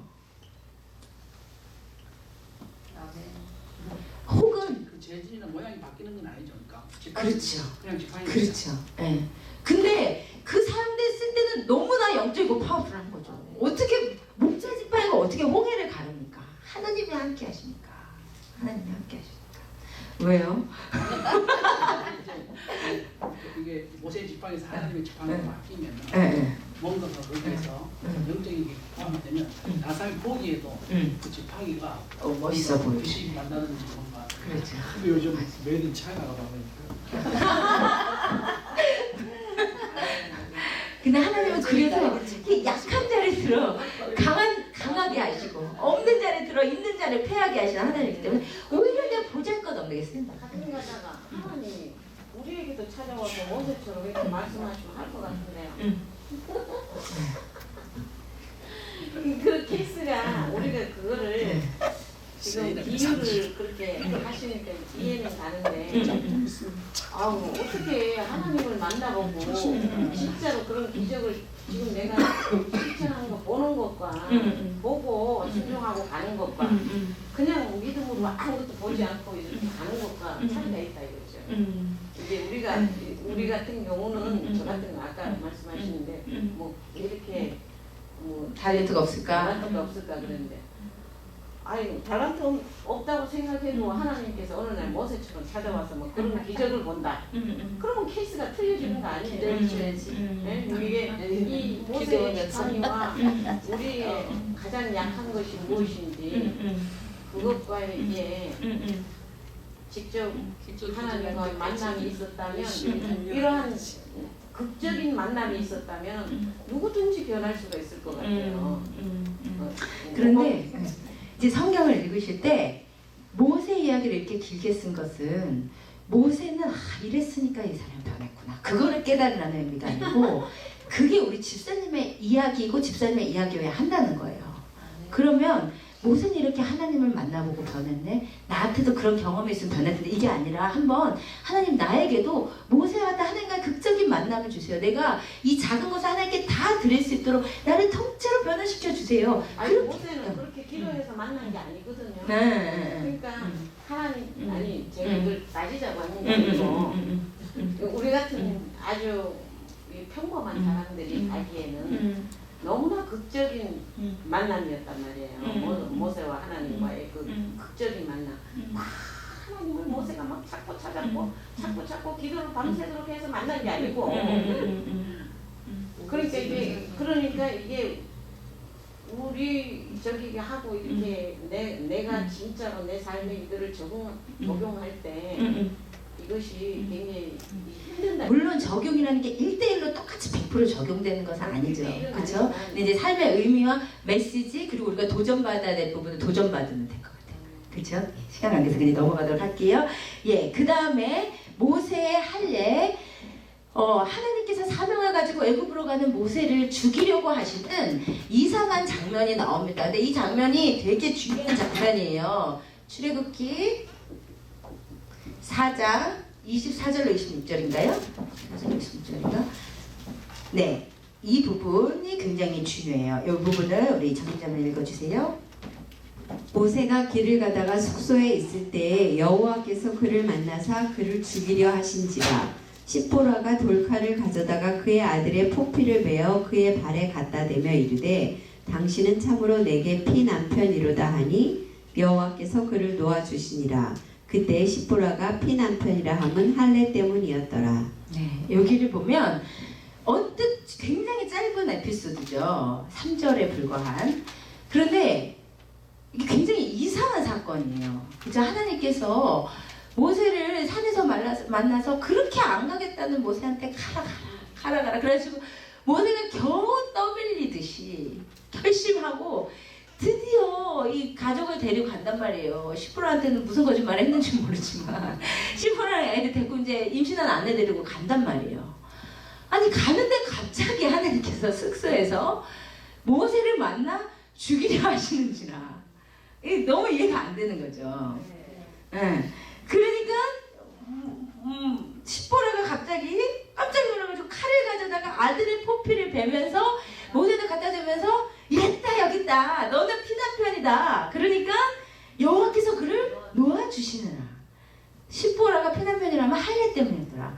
Speaker 1: 혹은
Speaker 5: 그 재질이나 모양이 바뀌는 건 아니죠. 그러니까
Speaker 1: 그렇죠.
Speaker 5: 그냥 지팡이.
Speaker 1: 그렇죠. 네. 근데 그 사용됐을 때는 너무나 영적이고 파워풀한 거죠. 어떻게 목자 지팡이가 어떻게 홍해를 가릅니까? 하나님이 함께 하십니까? 하나님이 함께 하십니까? 왜요?
Speaker 5: 이게 모세 지팡이에서 하나님의 지팡이로 바뀌면
Speaker 1: 네.
Speaker 5: 뭔가가 거기에서 영적인 게 포함되면 나사를 보기에도 그 지팡이가
Speaker 1: 멋있어 보이죠.
Speaker 5: 빛이 난다든지 뭔가.
Speaker 1: 그렇죠.
Speaker 4: 근데 요즘 메이드 인 차이나가 보니까
Speaker 1: 근데 하나님은 그래서 이 약한 자를 들어 강하게 하시고 없는 자를 들어 있는 자를 패하게 하시는 하나님이기 때문에 오히려 내가 보잘것없는 게 쓴다.
Speaker 3: 가끔 가다가 하나님이 우리에게도 찾아와서 모세처럼 이렇게 말씀하시면 할 것 같은데요. 그 케이스가 우리가 그거를 지금 비유를 그렇게 하시니까 이해는 가는데 아우 어떻게 하나님을 만나보고 진짜로 그런 기적을 지금 내가 실천하는 거 보는 것과 보고 순종하고 가는 것과 그냥 믿음으로 아무것도 보지 않고 이렇게 가는 것과 차이가 있다 이거죠. 이제 우리 같은 경우는 저 같은 거 아까 말씀하시는데 뭐 이렇게 뭐
Speaker 1: 달란트가 없을까?
Speaker 3: 달란트가 없을까 그랬는데 아니 달란트 없다고 생각해도 하나님께서 어느 날 모세처럼 찾아와서 뭐 그런 기적을 본다. 그러면 케이스가 틀려지는 거 아니에요? 네? 이게 이 모세의 지팡이와 우리의 가장 약한 것이 무엇인지 그것과의 이게 직접 하나님과 만남이 있었다면 이러한 극적인 만남이 있었다면 누구든지 변할 수가 있을 것 같아요.
Speaker 1: 그런데 이제 성경을 읽으실 때 모세 이야기를 이렇게 길게 쓴 것은 모세는 이랬으니까 이 사람 변했구나 그거를 깨달으라는 의미가 아니고 그게 우리 집사님의 이야기이고 집사님의 이야기여야 한다는 거예요. 그러면 모세는 이렇게 하나님을 만나보고 변했네. 나한테도 그런 경험이 있으면 변했는데 이게 아니라 한번 하나님 나에게도 모세와 하나님과 극적인 만남을 주세요. 내가 이 작은 것을 하나님께 다 드릴 수 있도록 나를 통째로 변화시켜 주세요.
Speaker 3: 아니 모세는 그렇게 기도해서 만난 게 아니거든요. 그러니까 하나님 아니 제가 이걸 따지자고 하는 게 아니고 우리 같은 아주 이 평범한 사람들이 하기에는 너무나 극적인 만남이었단 말이에요. 모세와 하나님과의 그 극적인 만남. 막 하나님을 모세가 막 찾고 찾았고 찾고 기도를 밤새도록 해서 만난 게 아니고 그러니까 이게 우리 저기 하고 이렇게 내가 진짜로 내 삶에 이거를 적용할 때 이것이 굉장히 힘든다.
Speaker 1: 물론 적용이라는 게 1대1로 똑같이 100% 적용되는 것은 아니죠.
Speaker 3: 1대1은
Speaker 1: 그렇죠?
Speaker 3: 아니지만.
Speaker 1: 근데 이제 삶의 의미와 메시지 그리고 우리가 도전받아야 될 부분은 도전받으면 될 것 같아요. 그렇죠? 시간 관계에서 그냥 넘어가도록 할게요. 예, 그 다음에 모세의 할례 하나님께서 사명을 가지고 애굽으로 가는 모세를 죽이려고 하시는 이상한 장면이 나옵니다. 근데 이 장면이 되게 중요한 장면이에요. 출애굽기 4장 24절로 26절인가요? 4장 26절인가? 네, 이 부분이 굉장히 중요해요. 이 부분을 우리 정리자분 읽어주세요.
Speaker 2: 모세가 길을 가다가 숙소에 있을 때에 여호와께서 그를 만나사 그를 죽이려 하신지라 시포라가 돌칼을 가져다가 그의 아들의 포피를 베어 그의 발에 갖다 대며 이르되 당신은 참으로 내게 피 남편이로다 하니 여호와께서 그를 놓아주시니라. 그때 시포라가 피 남편이라 함은 할례 때문이었더라.
Speaker 1: 네, 여기를 보면 언뜻 굉장히 짧은 에피소드죠. 3절에 불과한. 그런데 이게 굉장히 이상한 사건이에요. 그죠? 하나님께서 모세를 산에서 만나서 그렇게 안 가겠다는 모세한테 가라. 그래가지고 모세가 겨우 떠밀리듯이 결심하고 드디어 이 가족을 데리고 간단 말이에요. 시프라한테는 무슨 거짓말을 했는지 모르지만 시프라랑 애들 데리고 이제 임신한 아내 데리고 간단 말이에요. 아니 가는데 갑자기 하나님께서 숙소에서 모세를 만나 죽이려 하시는지라 너무 이해가 안 되는 거죠. 네. 그러니까 시포라가 갑자기 깜짝 놀라가지고 칼을 가져다가 아들의 포피를 베면서 모세를 갖다 대면서 있다 여기 있다 너는 피난편이다. 그러니까 여호와께서 그를 놓아주시느라. 시포라가 피난편이라면 할례 때문이더라.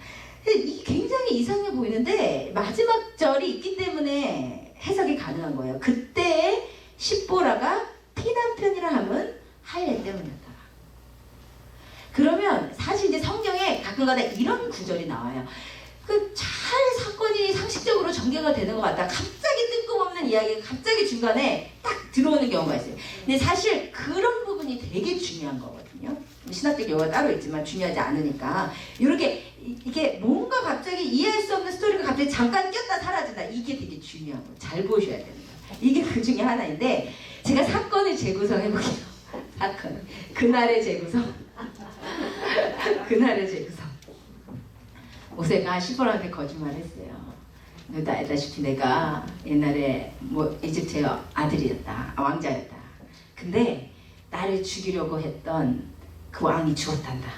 Speaker 1: 이게 굉장히 이상해 보이는데 마지막 절이 있기 때문에 해석이 가능한 거예요. 그때 시포라가 피난편이라 함은 할례 때문이었더라. 그러면 사실 이제 성경에 가끔가다 이런 구절이 나와요. 잘 사건이 상식적으로 전개가 되는 것 같다. 갑자기 뜬금없는 이야기가 갑자기 중간에 딱 들어오는 경우가 있어요. 근데 사실 그런 부분이 되게 중요한 거거든요. 신학적 용어가 따로 있지만 중요하지 않으니까 이렇게 이게 뭔가 갑자기 이해할 수 없는 스토리가 갑자기 잠깐 꼈다 사라진다. 이게 되게 중요한 거예요. 잘 보셔야 됩니다. 이게 그 중에 하나인데 제가 사건을 재구성해볼게요. 사건. 그날의 재구성. 그날의 재구성. 모세가 시포라한테 거짓말했어요. 너도 알다시피 내가 옛날에 이집트의 아들이었다, 왕자였다. 근데 나를 죽이려고 했던 그 왕이 죽었단다.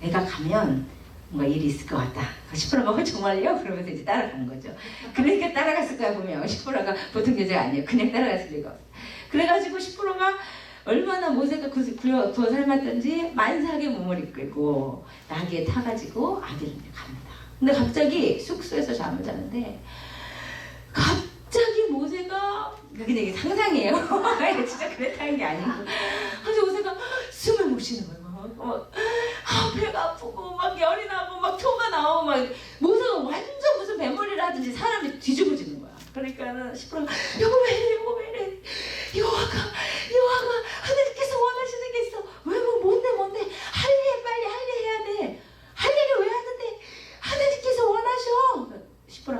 Speaker 1: 내가 가면 뭔가 일이 있을 것 같다. 시포라가 정말요? 그러면서 이제 따라가는 거죠. 그러니까 따라갔을 거야 보면 시포라가 보통 여자가 아니에요. 그냥 따라갔을 리가 없어. 그래가지고 시포라가 얼마나 모세가 구워 삶았던지 만삭의 몸을 이끌고 나귀에 타가지고 아들을 갑니다. 근데 갑자기 숙소에서 잠을 자는데 갑자기 모세가 그게 되게 상상이에요. 진짜 그랬다는 게 아니고 그래서 모세가 숨을 못 쉬는 거예요. 배가 아프고 막 열이 나고 막 토가 나오고 막 모세가 완전 무슨 뱃머리를 하든지 사람이 뒤집어지는 거야. 그러니까는 시프라가 여보 왜 이래 여호와가 하나님께서 원하시는 게 있어. 왜 뭔데 할례 빨리 할례해야 돼. 할례를 왜 하는데 하나님께서 원하셔. 시프라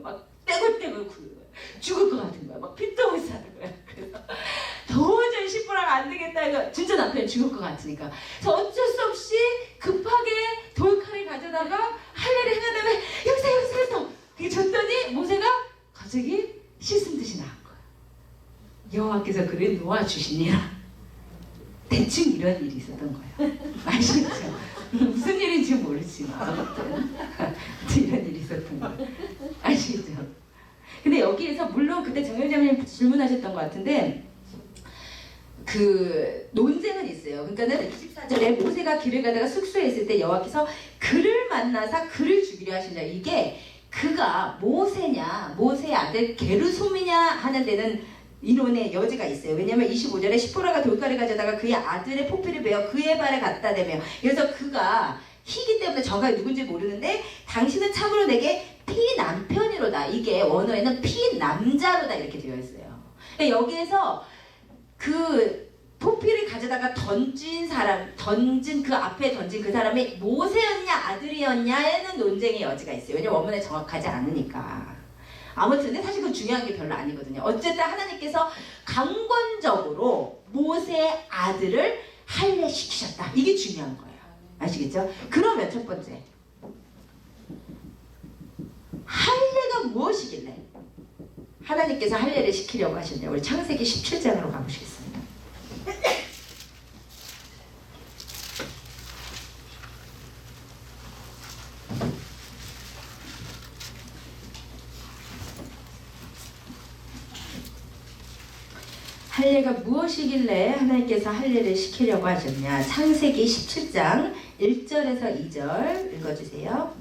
Speaker 1: 막 떼굴떼굴 구는 거야. 죽을 것 같은 거야. 막 피도 못 사는 거야. 그래서 도저히 시보라가 안 되겠다. 이거 진짜 남편이 죽을 것 같으니까. 그래서 어쩔 수 없이 급하게 돌칼을 가져다가 할례를 행하다가 여기서 그게 줬더니 모세가 갑자기 씻은 듯이 나은 거야. 여호와께서 그를 놓아주시니라. 대충 이런 일이 있었던 거야. 아시겠죠? 무슨 일인지 모르지만 아무튼 이런 일이 있었던 거야. 아시겠죠? 근데 여기에서 물론 그때 정영자님 질문하셨던 것 같은데 그 논쟁은 있어요. 그러니까는 24절에 모세가 길을 가다가 숙소에 있을 때 여호와께서 그를 만나사 그를 죽이려 하신다. 이게 그가 모세냐 모세의 아들 게르솜이냐 하는 데는 이론의 여지가 있어요. 왜냐하면 25절에 시포라가 돌칼을 가져다가 그의 아들의 포피를 베어 그의 발에 갖다 대며 그래서 그가 희기 때문에 저가 누군지 모르는데 당신은 참으로 내게 피남편이로다. 이게 원어에는 피남자로다 이렇게 되어 있어요. 그러니까 여기에서 그 포피를 가져다가 던진 그 앞에 던진 그 사람이 모세였냐 아들이었냐에는 논쟁의 여지가 있어요. 왜냐면 원문에 정확하지 않으니까. 아무튼 사실 그건 중요한 게 별로 아니거든요. 어쨌든 하나님께서 강권적으로 모세의 아들을 할례시키셨다. 이게 중요한 거예요. 아시겠죠? 그러면 첫 번째 할례가 무엇이길래 하나님께서 할례를 시키려고 하셨냐. 우리 창세기 17장으로 가보시겠습니다. 할례가 무엇이길래 하나님께서 할례를 시키려고 하셨냐. 창세기 17장 1절에서 2절 읽어주세요.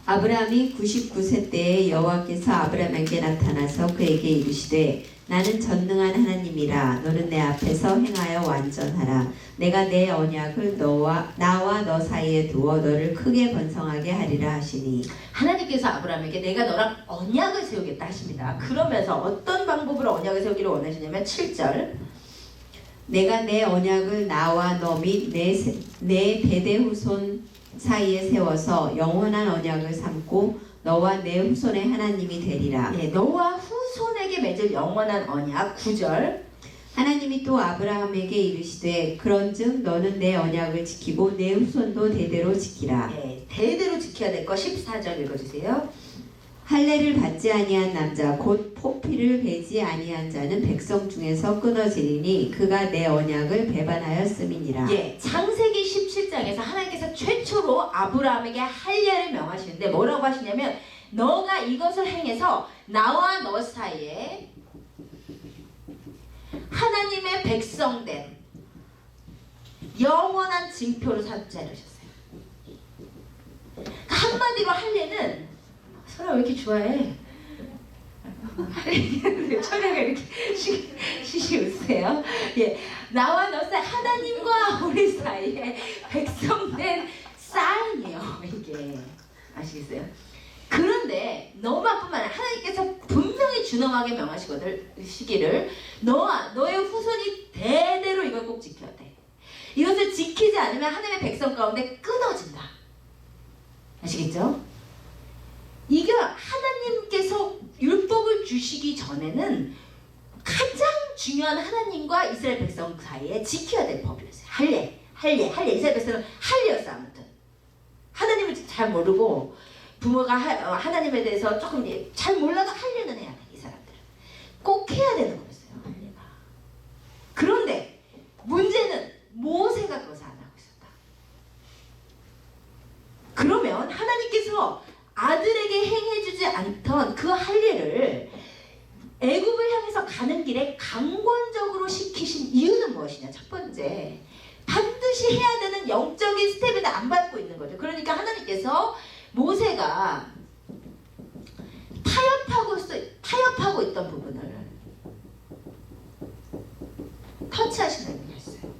Speaker 2: 아브라함이 99세 때에 여호와께서 아브라함에게 나타나서 그에게 이르시되 나는 전능한 하나님이라. 너는 내 앞에서 행하여 완전하라. 내가 내 언약을 나와 너 사이에 두어 너를 크게 번성하게 하리라 하시니.
Speaker 1: 하나님께서 아브라함에게 내가 너랑 언약을 세우겠다 하십니다. 그러면서 어떤 방법으로 언약을 세우기를 원하시냐면 7절
Speaker 2: 내가 내 언약을 나와 너 및 내 대대 후손 사이에 세워서 영원한 언약을 삼고 너와 내 후손의 하나님이 되리라.
Speaker 1: 예, 너와 후손에게 맺을 영원한 언약. 9절
Speaker 2: 하나님이 또 아브라함에게 이르시되 그런즉 너는 내 언약을 지키고 내 후손도 대대로 지키라.
Speaker 1: 예, 대대로 지켜야 될 거. 14절 읽어주세요.
Speaker 2: 할례를 받지 아니한 남자 곧 포피를 베지 아니한 자는 백성 중에서 끊어지리니 그가 내 언약을 배반하였음이니라.
Speaker 1: 예, 창세기 17장에서 하나님께서 최초로 아브라함에게 할례를 명하시는데 뭐라고 하시냐면 너가 이것을 행해서 나와 너 사이에 하나님의 백성된 영원한 징표를 삼자 이러셨어요. 한마디로 할례는 소라 왜 이렇게 좋아해? 철야가 이렇게 시시 웃으세요. 예, 나와 너 사이 하나님과 우리 사이에 백성된 사인이에요. 이게 아시겠어요? 그런데 너만뿐만 아니라 하나님께서 분명히 준엄하게 명하시기를 너와 너의 후손이 대대로 이걸 꼭 지켜야 돼. 이것을 지키지 않으면 하나님의 백성 가운데 끊어진다. 아시겠죠? 이게 하나님께서 율법을 주시기 전에는 가장 중요한 하나님과 이스라엘 백성 사이에 지켜야 될 법이었어요. 할례. 이스라엘 백성은 할례였어. 아무튼 하나님을 잘 모르고 부모가 하나님에 대해서 조금 잘 몰라도 할례는 해야 돼. 이 사람들은 꼭 해야 되는 거였어요. 할례가. 그런데 문제는 모세가 그것을 안 하고 있었다. 그러면 하나님께서 아들에게 행해주지 않던 그 할례를 애굽을 향해서 가는 길에 강권적으로 시키신 이유는 무엇이냐? 첫 번째, 반드시 해야 되는 영적인 스텝인데 안 밟고 있는 거죠. 그러니까 하나님께서 모세가 타협하고 있던 부분을 터치하시는 거였어요.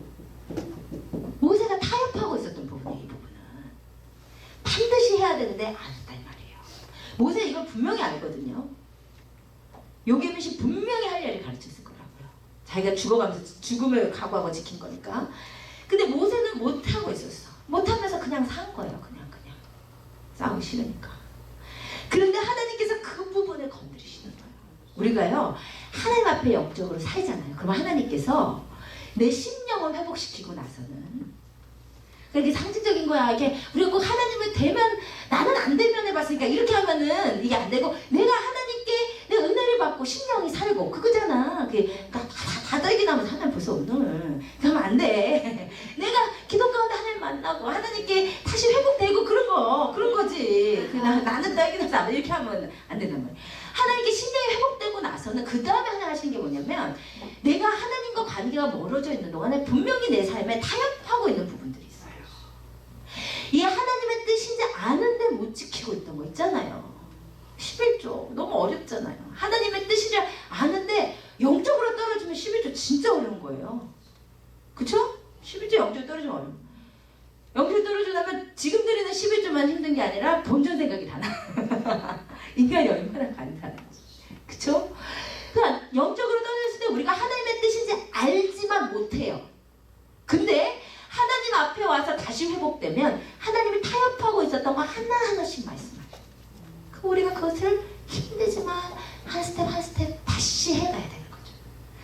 Speaker 1: 모세가 타협하고 있었던 부분이에요. 이 부분은 반드시 해야 되는데 안 했다 이 말이에요. 모세 이걸 분명히 알거든요. 요게벳이 분명히 할례를 가르쳤을 거라고요. 자기가 죽어가면서 죽음을 각오하고 지킨 거니까. 근데 모세는 못하고 있었어. 못하면서 그냥 산 거예요. 그냥 싸우기 싫으니까. 그런데 하나님께서 그 부분을 건드리시는 거예요. 우리가요 하나님 앞에 영적으로 살잖아요. 그럼 하나님께서 내 심령을 회복시키고 나서는 이게 상징적인 거야. 이게 우리가 꼭 하나님을 대면 나는 안 대면해 봤으니까 이렇게 하면은 이게 안 되고 내가 하나님께 내 은혜를 받고 심령이 살고 그거잖아. 그게 다 떨기나면 하나님 벌써 오늘 그러면 안 돼. 내가 기도 가운데 하나님 만나고 하나님께 다시 회복되고 그런 거지. 나는 떨기나서 이렇게 하면 안 된단 말이야. 하나님께 심령이 회복되고 나서는 그 다음에 하나 하시는 게 뭐냐면 내가 하나님과 관계가 멀어져 있는 동안에 분명히 내 삶에 타협하고 있는 부분들이 있어요. 이 하나님의 뜻인지 아는데 못 지키고 있던 거 있잖아요. 11조 너무 어렵잖아요. 하나님의 뜻인지 아는데 영적으로 떨어지면 11조 진짜 어려운 거예요. 그쵸? 11조 영적으로 떨어지면 어려워. 영적으로 떨어지려면 지금 드리는 11조만 힘든 게 아니라 본전 생각이 다 나. 인간이 얼마나 간단한지. 그쵸? 그러니까 영적으로 떨어졌을 때 우리가 하나님의 뜻인지 알지만 못해요. 근데 하나님 앞에 와서 다시 회복되면 하나님이 타협하고 있었던 거 하나하나씩 말씀하셔요. 우리가 그것을 힘들지만 한 스텝 다시 해가야 되는 거죠.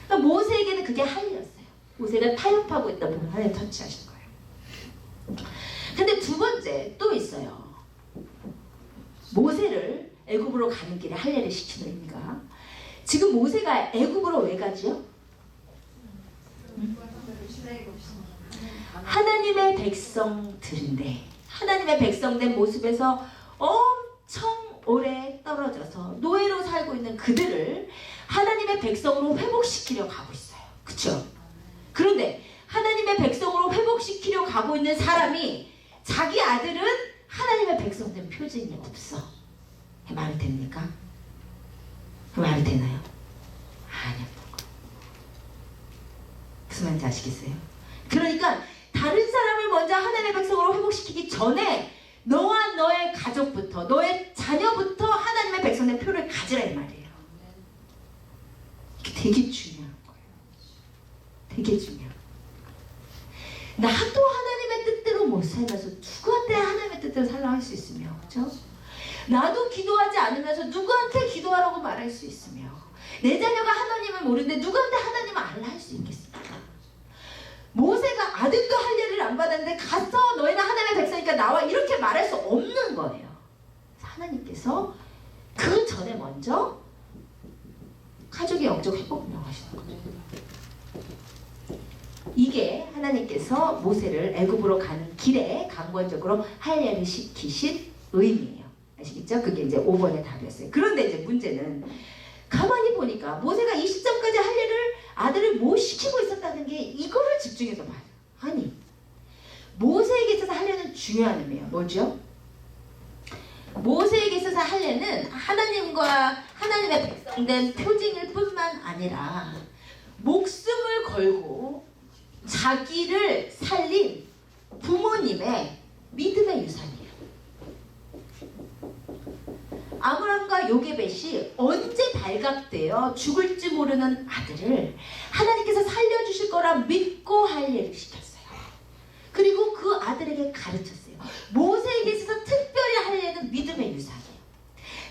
Speaker 1: 그러니까 모세에게는 그게 할일이었어요. 모세가 타협하고 있다 보면 하나님 터치하신 거예요. 근데 두 번째 또 있어요. 모세를 애굽으로 가는 길에 할례를 시키는 의미가 지금 모세가 애굽으로 왜 가지요? 하나님의 백성들인데 하나님의 백성된 모습에서 엄청 오래 떨어져서 노예로 살고 있는 그들을 하나님의 백성으로 회복시키려 가고 있어요. 그쵸? 그런데 하나님의 백성으로 회복시키려 가고 있는 사람이 자기 아들은 하나님의 백성된 표징이 없어. 말이 됩니까? 말이 되나요? 아니요. 무슨 말인지 아시겠어요? 그러니까 다른 사람을 먼저 하나님의 백성으로 회복시키기 전에 너와 너의 가족부터 너의 자녀부터 하나님의 백성의 표를 가지라 이 말이에요. 이게 되게 중요한 거예요. 되게 중요한 거예요. 나도 하나님의 뜻대로 못 살면서 누구한테 하나님의 뜻대로 살라고 할 수 있으며, 그렇죠? 나도 기도하지 않으면서 누구한테 기도하라고 말할 수 있으며, 내 자녀가 하나님을 모르는데 누구한테 하나님을 알라 할 수 있겠습니까? 모세가 아들도 할례를 안 받았는데 가서 너희는 하나님의 백성이니까 나와 이렇게 말할 수 없는 거예요. 하나님께서 그 전에 먼저 가족의 영적 회복을 명하시는 거죠. 이게 하나님께서 모세를 애굽으로 가는 길에 강권적으로 할례를 시키신 의미예요. 아시겠죠? 그게 이제 5번의 답이었어요. 그런데 이제 문제는 가만히 보니까 모세가 20점까지 할례를 아들을 못 시키고 있었다는 게 이거를 집중해서 봐요. 아니, 모세에게 있어서 할례는 중요한 의미예요. 뭐죠? 모세에게 있어서 할례는 하나님과 하나님의 백성된 표징일 뿐만 아니라 목숨을 걸고 자기를 살린 부모님의 믿음의 유산이에요. 아브람과 요게벳이 언제 발각되어 죽을지 모르는 아들을 하나님께서 살려주실 거라 믿고 할례를 시켰어요. 그리고 그 아들에게 가르쳤어요. 모세에게 있어서 특별히 할례는 믿음의 유산이에요.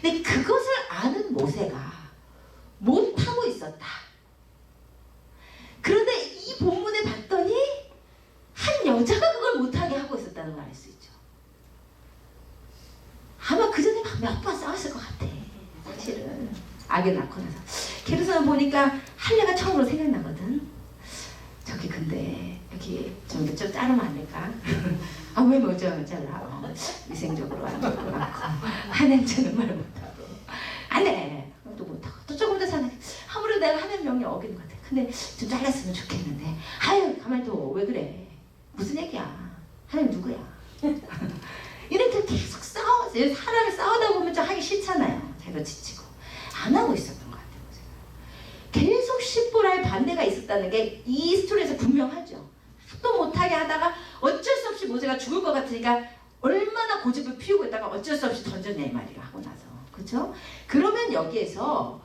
Speaker 1: 근데 그것을 아는 모세가 못하고 있었다. 그런데 이 본문에 봤더니 한 여자가 그걸 못하게 하고 있었다는 걸 알 수 있죠. 아마 그 전에 몇 번 싸웠을 것 같아. 사실은 아기 낳고 나서 게르손을 보니까 할례가 처음으로 생각나거든. 저기 근데 여기 좀 자르면 안 될까? 아 왜 먼저 잘라? 위생적으로 하는 것도 많고 하나님처럼 말 못하고 안 돼. 또 못하고 또 조금 더 사는 아무래도 내가 하나님 명령 어기는 것 같아. 근데 좀 잘랐으면 좋겠는데 아유 가만히 둬. 왜 그래? 무슨 얘기야? 하나님 누구야? 이렇게 계속 싸워서 사람을 싸우다 보면 좀 하기 싫잖아요. 자기가 지치고 안 하고 있었던 것 같아요. 계속 십보라의 반대가 있었다는 게 이 스토리에서 분명하죠. 또 못하게 하다가 어쩔 수 없이 모세가 죽을 것 같으니까 얼마나 고집을 피우고 있다가 어쩔 수 없이 던졌냐 이 말이에요. 하고 나서 그렇죠? 그러면 여기에서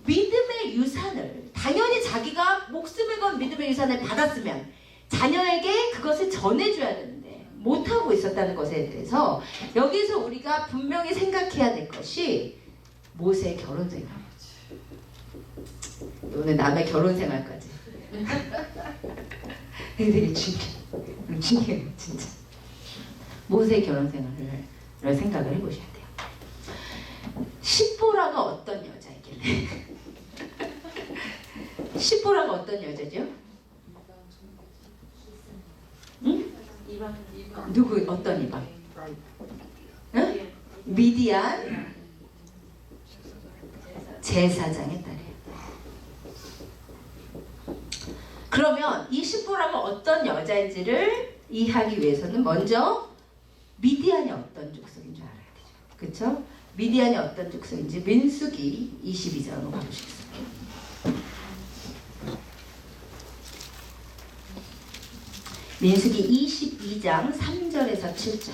Speaker 1: 믿음의 유산을 당연히 자기가 목숨을 건 믿음의 유산을 받았으면 자녀에게 그것을 전해줘야 되는데 못하고 있었다는 것에 대해서 여기서 우리가 분명히 생각해야 될 것이 모세의 결혼 생활. 오늘 남의 결혼 생활까지. 되게 중요해요, 진짜. 모세의 결혼 생활을 생각을 해보셔야 돼요. 십보라가 어떤 여자이길래? 십보라가 어떤 여자죠? 응? 누구 어떤 이방? 응? 미디안 제사장의 딸이에요. 그러면 이 십보라가 어떤 여자인지를 이해하기 위해서는 먼저 미디안이 어떤 족속인 줄 알아야 되죠. 그렇죠? 미디안이 어떤 족속인지 민수기 22장으로 가보시겠습니다. 민수기 22장 3절에서 7절.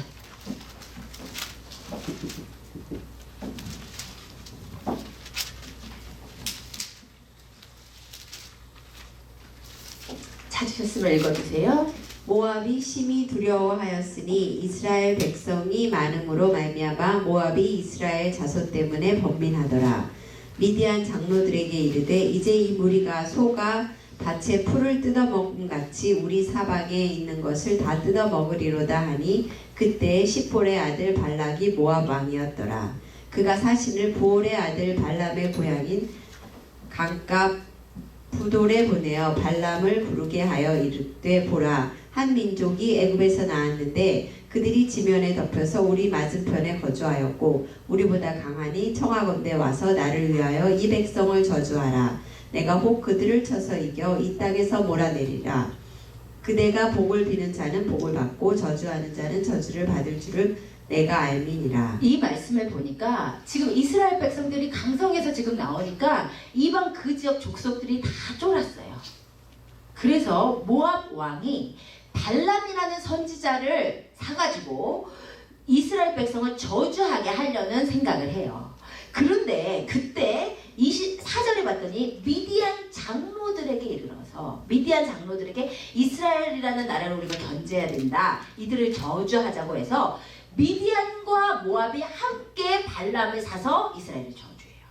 Speaker 1: 찾으셨으면 읽어주세요.
Speaker 2: 모압이 심히 두려워하였으니 이스라엘 백성이 많음으로 말미암아 모압이 이스라엘 자손 때문에 번민하더라. 미디안 장로들에게 이르되 이제 이 무리가 소가 밭에 풀을 뜯어먹음 같이 우리 사방에 있는 것을 다 뜯어먹으리로다 하니 그때 십볼의 아들 발락이 모압 왕이었더라. 그가 사신을 부올의 아들 발람의 고향인 강갑 부돌에 보내어 발람을 부르게 하여 이르되 보라 한 민족이 애굽에서 나왔는데 그들이 지면에 덮여서 우리 맞은편에 거주하였고 우리보다 강하니 청하건대 와서 나를 위하여 이 백성을 저주하라. 내가 혹 그들을 쳐서 이겨 이 땅에서 몰아내리라. 그대가 복을 비는 자는 복을 받고 저주하는 자는 저주를 받을 줄을 내가 알미니라.
Speaker 1: 이 말씀을 보니까 지금 이스라엘 백성들이 강성에서 지금 나오니까 이방 그 지역 족속들이 다 쫄았어요. 그래서 모압 왕이 발람이라는 선지자를 사가지고 이스라엘 백성을 저주하게 하려는 생각을 해요. 그런데 그때 24절에 봤더니 미디안 장로들에게 이르러서 미디안 장로들에게 이스라엘이라는 나라를 우리가 견제해야 된다. 이들을 저주하자고 해서 미디안과 모압이 함께 발람을 사서 이스라엘을 저주해요.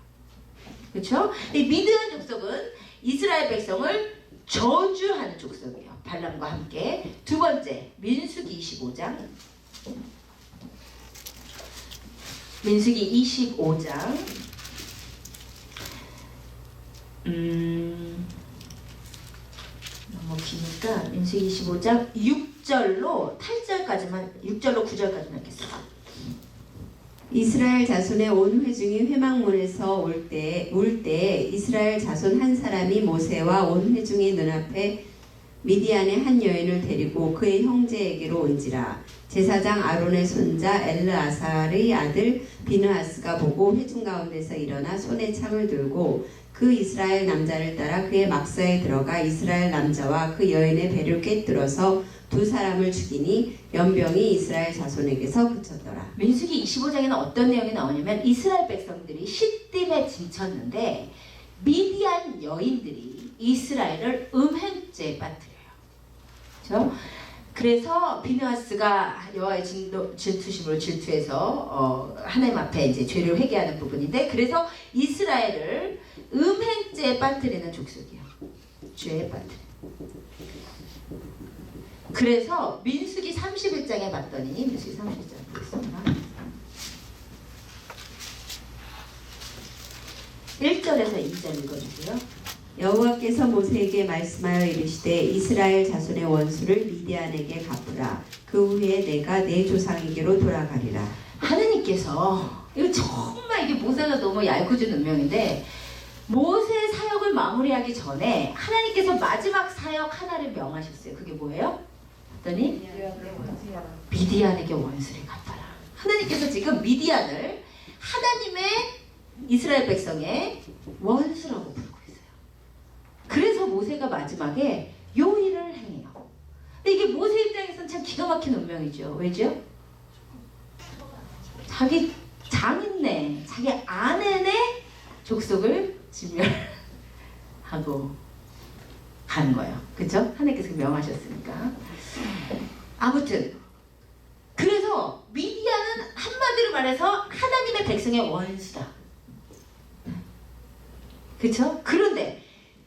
Speaker 1: 그렇죠? 이 미디안 족속은 이스라엘 백성을 저주하는 족속이에요. 발람과 함께. 두 번째, 민수기 25장. 민수기 25장. 너무 기니까 민수기 25장 6절로 8절까지만 6절로 9절까지만 읽겠습니다.
Speaker 2: 이스라엘 자손의 온 회중이 회막문에서 울 때 이스라엘 자손 한 사람이 모세와 온 회중의 눈앞에 미디안의 한 여인을 데리고 그의 형제에게로 온지라. 제사장 아론의 손자 엘르아살의 아들 비느하스가 보고 회중 가운데서 일어나 손에 창을 들고 그 이스라엘 남자를 따라 그의 막사에 들어가 이스라엘 남자와 그 여인의 배를 꿰뚫어서 두 사람을 죽이니 연병이 이스라엘 자손에게서 그쳤더라.
Speaker 1: 민수기 25장에는 어떤 내용이 나오냐면 이스라엘 백성들이 시딤에 진쳤는데 미디안 여인들이 이스라엘을 음행죄에 빠뜨려요. 그렇죠? 그래서 비느하스가 여호와의 질투심으로 질투해서 하나님 앞에 이제 죄를 회개하는 부분인데 그래서 이스라엘을 음행죄에 빠뜨리는 족속이에요. 죄에 빠뜨려. 그래서 민수기 31장에 봤더니 민수기 31장 보겠습니다. 1절에서 2절 읽어주세요.
Speaker 2: 여호와께서 모세에게 말씀하여 이르시되 이스라엘 자손의 원수를 미디안에게 갚으라. 그 후에 내가 내 조상에게로 돌아가리라.
Speaker 1: 하느님께서 이거 정말 이게 모세가 너무 얄궂은 운명인데 모세 사역을 마무리하기 전에 하나님께서 마지막 사역 하나를 명하셨어요. 그게 뭐예요? 봤더니 미디안에게 원수를 갚아라. 하나님께서 지금 미디안을 하나님의 이스라엘 백성의 원수라고 부르고 있어요. 그래서 모세가 마지막에 요 일을 행해요. 근데 이게 모세 입장에서는 참 기가 막힌 운명이죠. 왜죠? 자기 장인네, 자기 아내네 족속을 진멸하고 가는 거예요. 그렇죠? 하나님께서 명하셨으니까. 아무튼 한마디로 말해서 하나님의 백성의 원수다. 그쵸? 그런데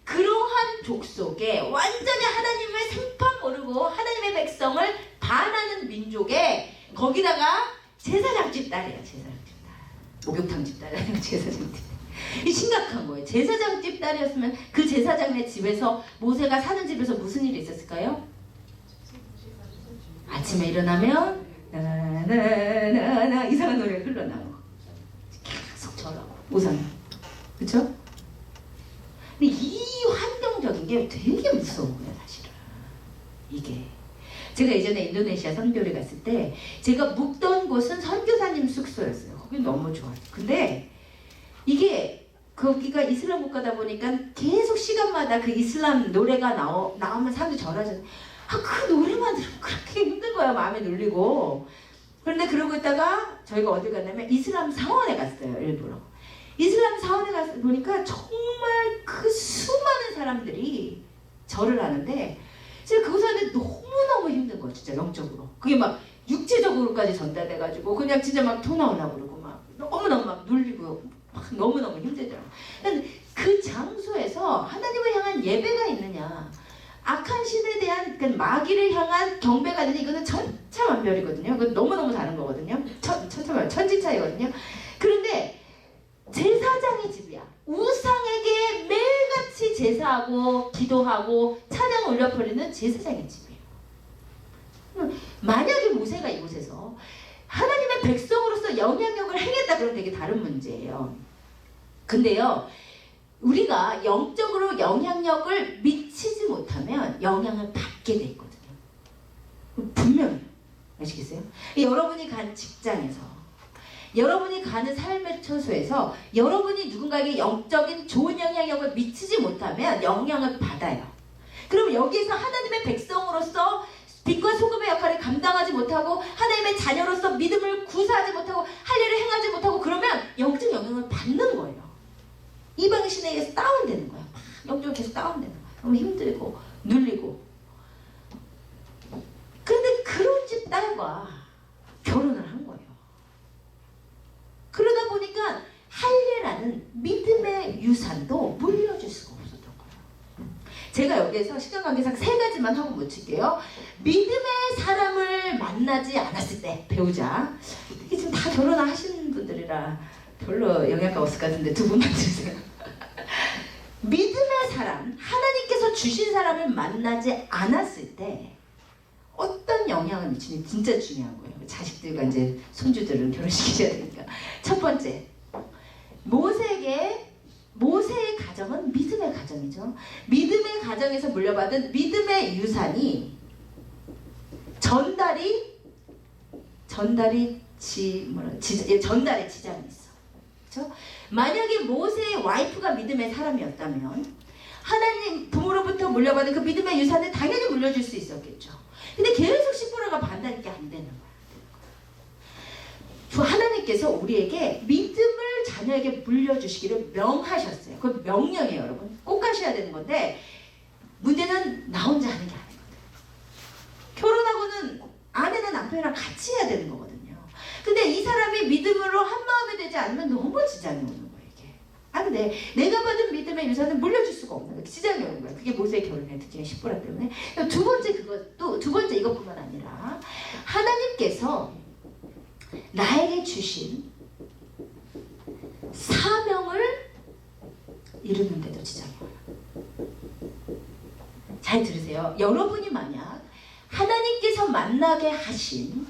Speaker 1: 그러한 족속에 완전히 하나님을 생판 모르고 하나님의 백성을 반하는 민족에 거기다가 제사장 집 딸이에요. 제사장 집 딸. 목욕탕 집 딸이 아니고 제사장 집 딸. 이 심각한 거예요. 제사장 집 딸이었으면 그 제사장의 집에서 모세가 사는 집에서 무슨 일이 있었을까요? 아침에 일어나면 나나나나 이상한 노래가 흘러나오고 계속 저러고 우선 그쵸? 근데 이 환경적인 게 되게 무서운 거예요 사실은. 이게 제가 예전에 인도네시아 선교를 갔을 때 제가 묵던 곳은 선교사님 숙소였어요. 거기 너무 좋아요. 근데 이게 거기가 이슬람 국가다 보니까 계속 시간마다 그 이슬람 노래가 나오면 사람들이 절하잖아요. 그 노래만 들으면 그렇게 힘든 거야. 마음에 눌리고. 그런데 그러고 있다가 저희가 어디 갔냐면 이슬람 사원에 갔어요. 일부러. 이슬람 사원에 가서 보니까 정말 그 수많은 사람들이 절을 하는데 제가 그곳에 왔는데 너무너무 힘든 거예요. 진짜 영적으로. 그게 막 육체적으로까지 전달돼가지고 그냥 진짜 막 토 나오려고 그러고 막 너무너무 막 눌리고 막 너무너무 힘들더라고요. 그 장소에서 하나님을 향한 예배가 있느냐 악한 신에 대한 그 마귀를 향한 경배가 있느냐 이거는 천차만별이거든요. 그건 너무너무 다른 거거든요. 천지차이거든요. 그런데 제사장의 집이야. 우상에게 매일같이 제사하고 기도하고 찬양 올려버리는 제사장의 집이에요. 만약에 모세가 이곳에서 하나님의 백성으로서 영향력을 행했다 그러면 되게 다른 문제예요. 근데요 우리가 영적으로 영향력을 미치지 못하면 영향을 받게 돼 있거든요. 분명히 아시겠어요? 여러분이 간 직장에서 여러분이 가는 삶의 처소에서 여러분이 누군가에게 영적인 좋은 영향력을 미치지 못하면 영향을 받아요. 그럼 여기에서 하나님의 백성으로서 빛과 소금의 역할을 감당하지 못하고 하나님의 자녀로서 믿음을 구사하지 못하고 할 일을 행하지 못하고 그러면 영적 영향을 받는 거예요. 이방인 신에 의해서 다운되는 거야. 영적으로 계속 다운되는 거야. 너무 힘들고 눌리고. 그런데 그런 집 딸과 결혼을 한 거예요. 그러다 보니까 할례라는 믿음의 유산도 물려줄 수가 없었던 거예요. 제가 여기에서 시간 관계상 3가지만 하고 묻힐게요. 믿음의 사람을 만나지 않았을 때 배우자. 이게 지금 다 결혼하신 분들이라 별로 영향가 없을 것 같은데 2분만 주세요. 믿음의 사람, 하나님께서 주신 사람을 만나지 않았을 때 어떤 영향을 미치는지 진짜 중요한 거예요. 자식들과 이제 손주들은 결혼시키셔야 되니까. 첫 번째, 모세의 가정은 믿음의 가정이죠. 믿음의 가정에서 물려받은 믿음의 유산이 전달의 지장이 있어. 그렇죠? 만약에 모세의 와이프가 믿음의 사람이었다면 하나님 부모로부터 물려받은 그 믿음의 유산을 당연히 물려줄 수 있었겠죠. 근데 계속 시므라가 반대하니까 안 되는 거야. 하나님께서 우리에게 믿음을 자녀에게 물려주시기를 명하셨어요. 그건 명령이에요, 여러분. 꼭 가셔야 되는 건데 문제는 나 혼자 하는 게 아니거든. 결혼하고는 아내나 남편이랑 같이 해야 되는 거거든요. 근데 이 사람이 믿음으로 한 마음이 되지 않으면 너무 지장이 오는 거예요, 이게. 근데 내가 받은 믿음의 유산을 물려줄 수가 없는 거예요. 지장이 오는 거예요. 그게 모세의 결혼의 특징의 십보라 때문에. 두 번째 이것뿐만 아니라 하나님께서 나에게 주신 사명을 이루는데도 지장이 와요. 잘 들으세요. 여러분이 만약 하나님께서 만나게 하신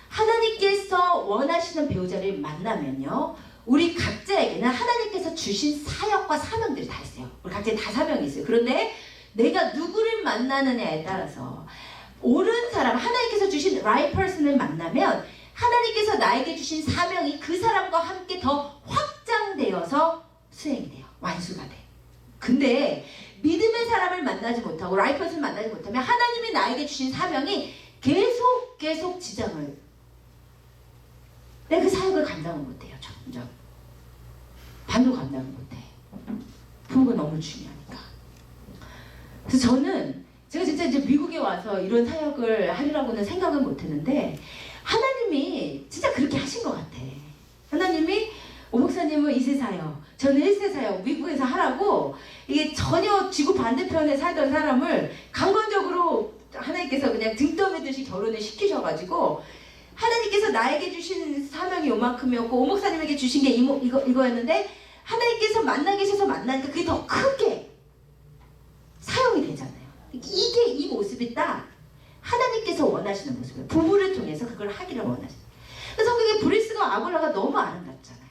Speaker 1: 하나님께서 원하시는 배우자를 만나면요, 우리 각자에게는 하나님께서 주신 사역과 사명들이 다 있어요. 우리 각자에 다 사명이 있어요. 그런데 내가 누구를 만나느냐에 따라서 옳은 사람, 하나님께서 주신 right person을 만나면 하나님께서 나에게 주신 사명이 그 사람과 함께 더 확장되어서 수행이 돼요. 완수가 돼. 근데 믿음의 사람을 만나지 못하고 right person을 만나지 못하면 하나님이 나에게 주신 사명이 계속 지장을, 내가 그 사역을 감당을 못해요. 점점 반도 감당을 못해. 부부가 너무 중요하니까. 그래서 제가 진짜 이제 미국에 와서 이런 사역을 하리라고는 생각은 못했는데 하나님 하나님이 진짜 그렇게 하신 것 같아. 하나님이 오 목사님은 2세 사요, 저는 1세 사요, 미국에서 하라고 이게 전혀 지구 반대편에 살던 사람을 강권적으로 하나님께서 그냥 등 떠밀듯이 결혼을 시키셔가지고 하나님께서 나에게 주신 사명이 요만큼이었고 오 목사님에게 주신 게 이거였는데 하나님께서 만나 계셔서 만나니까 그게 더 크게 사용이 되잖아요. 이게 이 모습이 딱 하나님께서 원하시는 모습이에요. 부부를 통해서 그걸 하기를 원하시는. 그래서 성경에 브리스가 아굴라가 너무 아름답잖아요.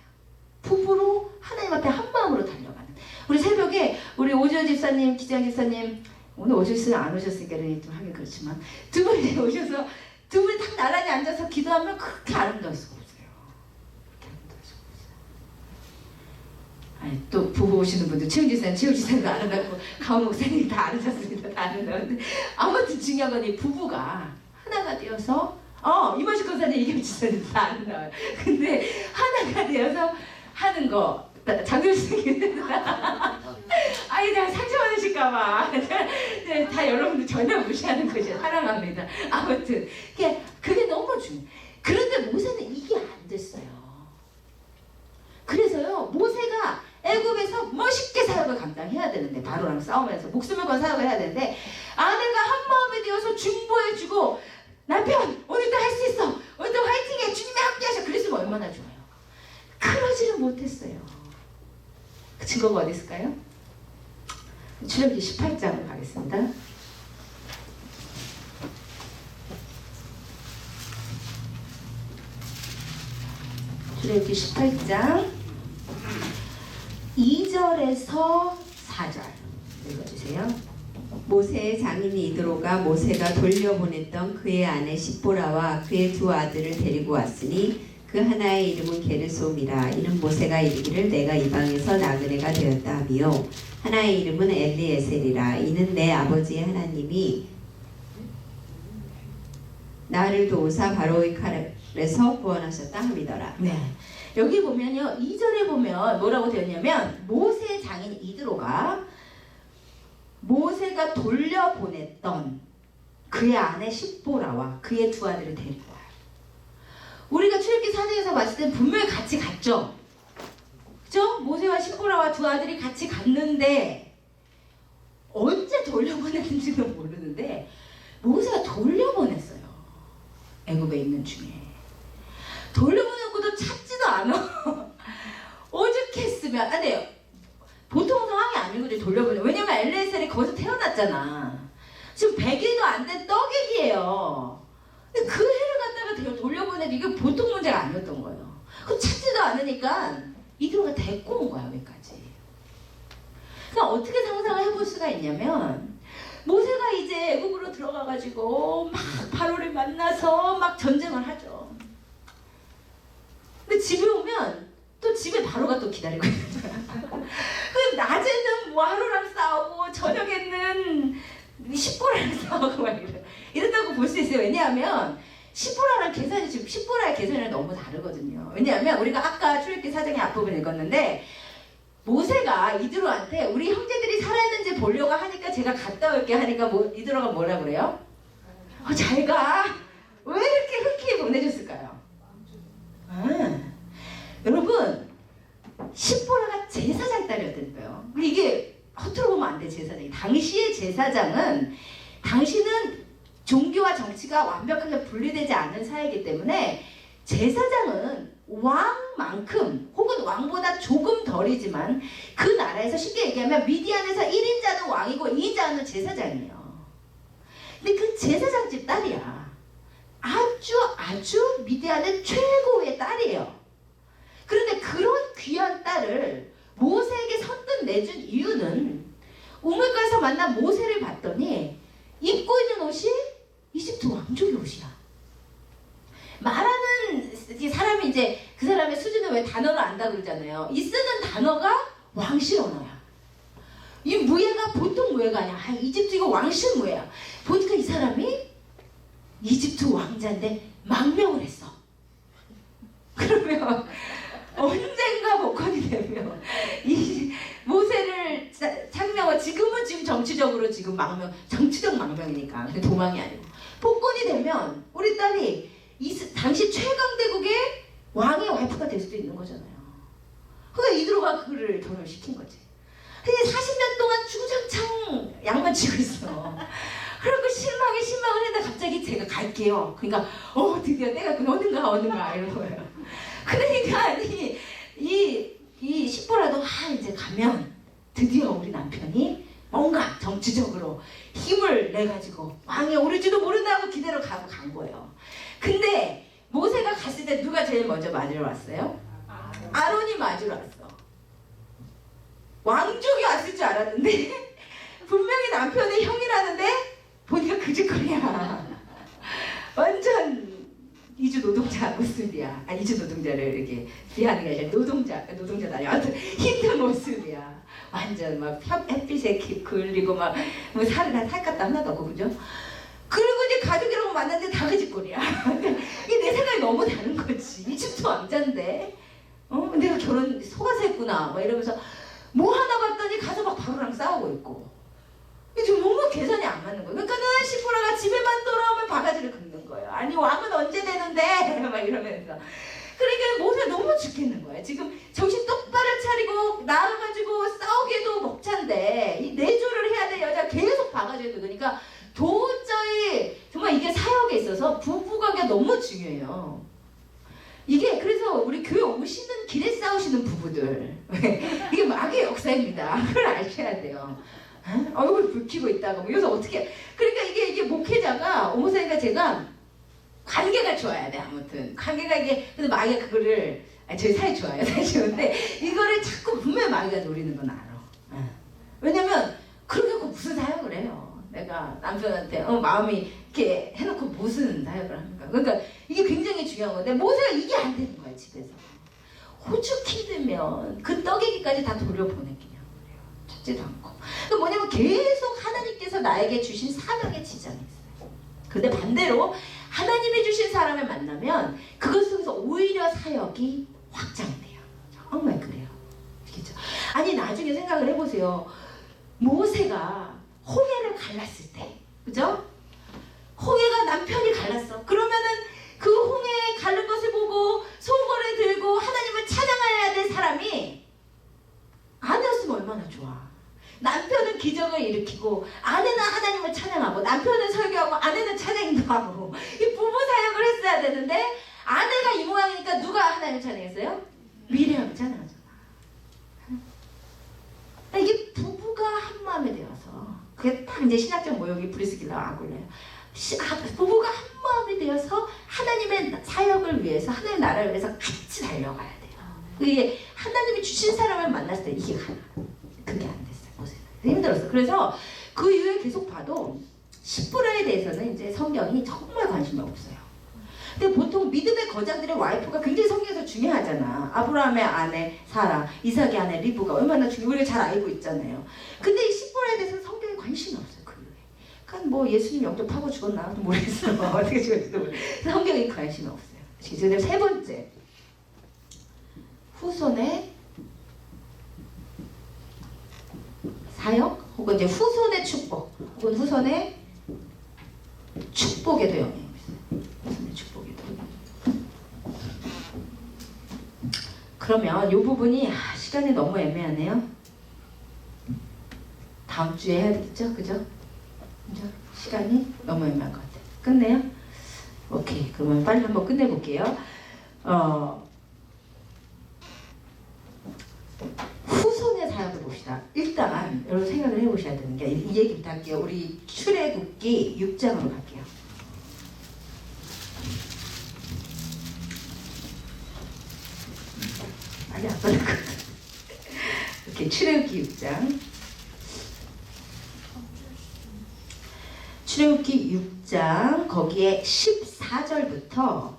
Speaker 1: 부부로 하나님 앞에 한 마음으로 달려가는. 우리 새벽에 우리 오지원 집사님, 기장 집사님, 오늘 오셨으면 안 오셨으니까 좀 하긴 그렇지만 두 분이 오셔서 두 분이 딱 나란히 앉아서 기도하면 그렇게 아름다울 수가 없어요. 그렇게 아름다울 수가 없어요. 아니, 또 부부 오시는 분들 최우 지사님도 아름답고 가온 목사님 다 아름답습니다. 다 아름다운데 아무튼 중요한 건 이 부부가 하나가 되어서 이만식 권사님, 이경 지사님 다 아름다워요. 근데 하나가 되어서 하는 거 장교수님 아니 내가 상처받으실까봐 다 여러분들 전혀 무시하는 것이에요. 사랑합니다. 아무튼 그게 너무 중요해요. 그런데 모세는 이게 안 됐어요. 그래서요 모세가 애굽에서 멋있게 사역을 감당해야 되는데 바로랑 싸우면서 목숨을 건 사역을 해야 되는데 아내가 한 마음에 되어서 중보해주고 남편 오늘도 할 수 있어, 오늘도 화이팅해, 주님이 함께하셔, 그랬으면 얼마나 좋아요. 그러지를 못했어요. 그 증거가 어디 있을까요? 출애굽기 18장으로 가겠습니다. 출애굽기 18장 2절에서 4절 읽어주세요.
Speaker 2: 모세의 장인 이드로가 모세가 돌려보냈던 그의 아내 십보라와 그의 두 아들을 데리고 왔으니 그 하나의 이름은 게르솜이라. 이는 모세가 이르기를 내가 이방에서 나그네가 되었다 하며 하나의 이름은 엘리에셀이라. 이는 내 아버지의 하나님이 나를 도우사 바로의 칼에서 구원하셨다 함이더라.
Speaker 1: 네. 여기 보면요 2절에 보면 뭐라고 되었냐면 모세의 장인 이드로가 모세가 돌려보냈던 그의 아내 십보라와 그의 두 아들을 데리고 와요. 우리가 출애굽기 4장에서 봤을 때 분명히 같이 갔죠. 그죠? 모세와 십보라와 두 아들이 같이 갔는데 언제 돌려보냈는지는 모르는데 모세가 돌려보냈어요. 애굽에 있는 중에. 돌려보내고도 찾지도 않아. 오죽했으면 아니에요. 보통 상황이 아니거든요. 돌려보내. 왜냐면 엘리에셀이 거기서 태어났잖아. 지금 100일도 안 된 떡액이에요. 근데 그 해를 갖다가 돌려보내도 이게 보통 문제가 아니었던 거예요. 그 찾지도 않으니까 이드로가 데리고 온 거야 여기까지. 그러니까 어떻게 상상을 해볼 수가 있냐면 모세가 이제 애굽으로 들어가가지고 막 바로를 만나서 막 전쟁을 하죠. 근데 집에 오면 또 집에 바로가 또 기다리고 있는 거야. 그 낮에는 뭐 하루랑 싸우고 저녁에는 십보라랑 싸우고 막 이랬다고 볼 수 있어요. 왜냐하면 십보라랑 계산이 지금 십보라의 계산이 너무 다르거든요. 왜냐하면 우리가 아까 출애굽기 4장의 앞부분 읽었는데 모세가 이드로한테 우리 형제들이 살아있는지 보려고 하니까 제가 갔다 올게 하니까 이드로가 뭐라 그래요? 잘 가. 왜 이렇게 흔쾌히 보내줬을까요? 여러분 십보라가 제사장 딸이었다니까요. 이게 허투루 보면 안 돼. 제사장이 당시의 제사장은 당시는 종교와 정치가 완벽하게 분리되지 않은 사회이기 때문에 제사장은 왕만큼 혹은 왕보다 조금 덜이지만 그 나라에서 쉽게 얘기하면 미디안에서 1인자는 왕이고 2인자는 제사장이에요. 근데 그 제사장 집 딸이야. 아주 미디안의 최고의 딸이에요. 그런데 그런 귀한 딸을 모세에게 선뜻 내준 이유는 우물가에서 만난 모세를 봤더니 입고 있는 옷이 이집트 왕족의 옷이야. 말하는 사람이 이제 그 사람의 수준을 왜 단어를 안다 그러잖아요. 이 쓰는 단어가 왕실 언어야. 이 무예가 보통 무예가 아니야. 이집트 이거 왕실 무예야. 보니까 이 사람이 이집트 왕자인데 망명을 했어. 그러면 언젠가 복권이 되면 이 모세를 창명을 지금 정치적으로 지금 정치적 망명이니까 도망이 아니고 복권이 되면 우리 딸이 당시 최강대국의 왕의 와이프가 될 수도 있는 거잖아요. 그러니까 이드로가 그를 결혼을 시킨 거지. 근데 40년 동안 주구장창 양만 치고 있어. 그리고 실망을 했는데 갑자기 제가 갈게요. 그러니까 드디어 때가 어는가 이런 거예요. 그러니까 이 십보라도 이제 가면 드디어 우리 남편이 뭔가 정치적으로 힘을 내가지고 왕에 오를지도 모른다고 기대로 가고 간 거예요. 근데 모세가 갔을 때 누가 제일 먼저 맞으러 왔어요? 아론이 맞으러 왔어. 왕족이 왔을 줄 알았는데 분명히 남편의 형이라는데 보니까 그 짓거리야. 완전 이주 노동자 모습이야. 이주 노동자를 이렇게 비하는 게 아니라 노동자다. 아무튼 힘든 모습이야. 완전 막 햇빛에 그을리고 막 뭐 살을 다 살갗도 하나도 없고 그죠? 그리고 이제 가족이라고 만났는데 다 그 짓거리야. 이게 내 생각이 너무 다른 거지. 이집트 왕자인데 내가 결혼 속아서 했구나 막 이러면서 뭐 하나 봤더니 가서 막 바로랑 싸우고 있고 이게 너무 계산이 안 맞는 거예요. 그러니까는 시보라가 집에만 돌아오면 바가지를 긁는 거예요. 아니 왕은 언제 되는데 막 이러면서. 그러니까 모세가 너무 죽겠는 거야. 지금 정신 똑바로 차리고 나와가지고 싸우기에도 벅찬데 이 내조를 해야 될 여자 계속 바가지를 긁으니까 도저히 정말 이게 사역에 있어서 부부관계가 너무 중요해요. 이게 그래서 우리 교회 오시는 길에 싸우시는 부부들 이게 마귀의 역사입니다. 그걸 아셔야 돼요. 얼굴 붉히고 있다가 뭐 여기서 어떻게 그러니까 이게 목회자가 오모사니까 제가 관계가 좋아야 돼. 아무튼 관계가 이게 근데 마귀가 그거를 저희 사이 좋아요. 사이 좋은데 이거를 자꾸 분명히 마귀가 노리는 건 알아. 왜냐면 그렇게 하고 무슨 사역을 해요. 내가 남편한테 마음이 이렇게 해놓고 무슨 사역을 합니까? 그러니까 이게 굉장히 중요한 건데 모세가 이게 안 되는 거야 집에서. 오죽 힘들면 그 떡이기까지 다 돌려보냈겠냐 그래요. 찾지도 않고. 그 뭐냐면 계속 하나님께서 나에게 주신 사명에 지장이 있어요. 근데 반대로 하나님이 주신 사람을 만나면 그것 속에서 오히려 사역이 확장돼요. 정말 그래요. 그렇죠? 아니 나중에 생각을 해보세요. 모세가 홍해를 갈랐을 때, 그죠? 홍해가 남편이 갈랐어. 그러면은 그 홍해 갈른 것을 보고 소고를 들고 하나님을 찬양해야 될 사람이 아내였으면 얼마나 좋아. 남편은 기적을 일으키고 아내는 하나님을 찬양하고 남편은 설교하고 아내는 찬양도 하고 이 부부 사역을 했어야 되는데 아내가 이 모양이니까 누가 하나님을 찬양했어요? 미리암이 찬양하잖아. 이게 부부가 한 마음이 되어서 그게 딱 이제 신학적 모욕이 브리스길라 아굴레요. 부부가 한 마음이 되어서 하나님의 사역을 위해서 하나님의 나라를 위해서 같이 달려가야 돼요. 이게 하나님이 주신 사람을 만났을 때 이게 가능. 그게 안 됐어요. 보세요. 힘들었어. 그래서 그 이후에 계속 봐도 십보라에 대해서는 이제 성경이 정말 관심이 없어요. 근데 보통 믿음의 거장들의 와이프가 굉장히 성경에서 중요하잖아. 아브라함의 아내 사라, 이삭의 아내 리브가 얼마나 중요해. 우리가 잘 알고 있잖아요. 근데 이 십보라에 대해서는 성경에 관심이 없어요. 그 이후에. 그러니까 뭐 예수님 영접하고 죽었나 모르겠어. 어떻게 죽었지도 모르겠어. 성경에 관심이 없어요. 그다음에 세 번째, 후손의 사역 혹은 이제 후손의 축복 혹은 후손의 축복에도 영향이 있어요. 후손의 축복에도. 그러면 이 부분이 시간이 너무 애매하네요. 다음 주에 해야 되겠죠? 그죠? 시간이 너무 애매한 것 같아요. 끝내요? 오케이. 그러면 빨리 한번 끝내볼게요. 후손의 사역을 봅시다. 일단 여러분 생각을 해보셔야 되는 게 이 얘기부터 할게요. 우리 출애굽기 6장으로 갈게요. 빨리 안 빠질 것 같아. 이렇게 출애굽기 6장. 출애굽기 6장 거기에 14절부터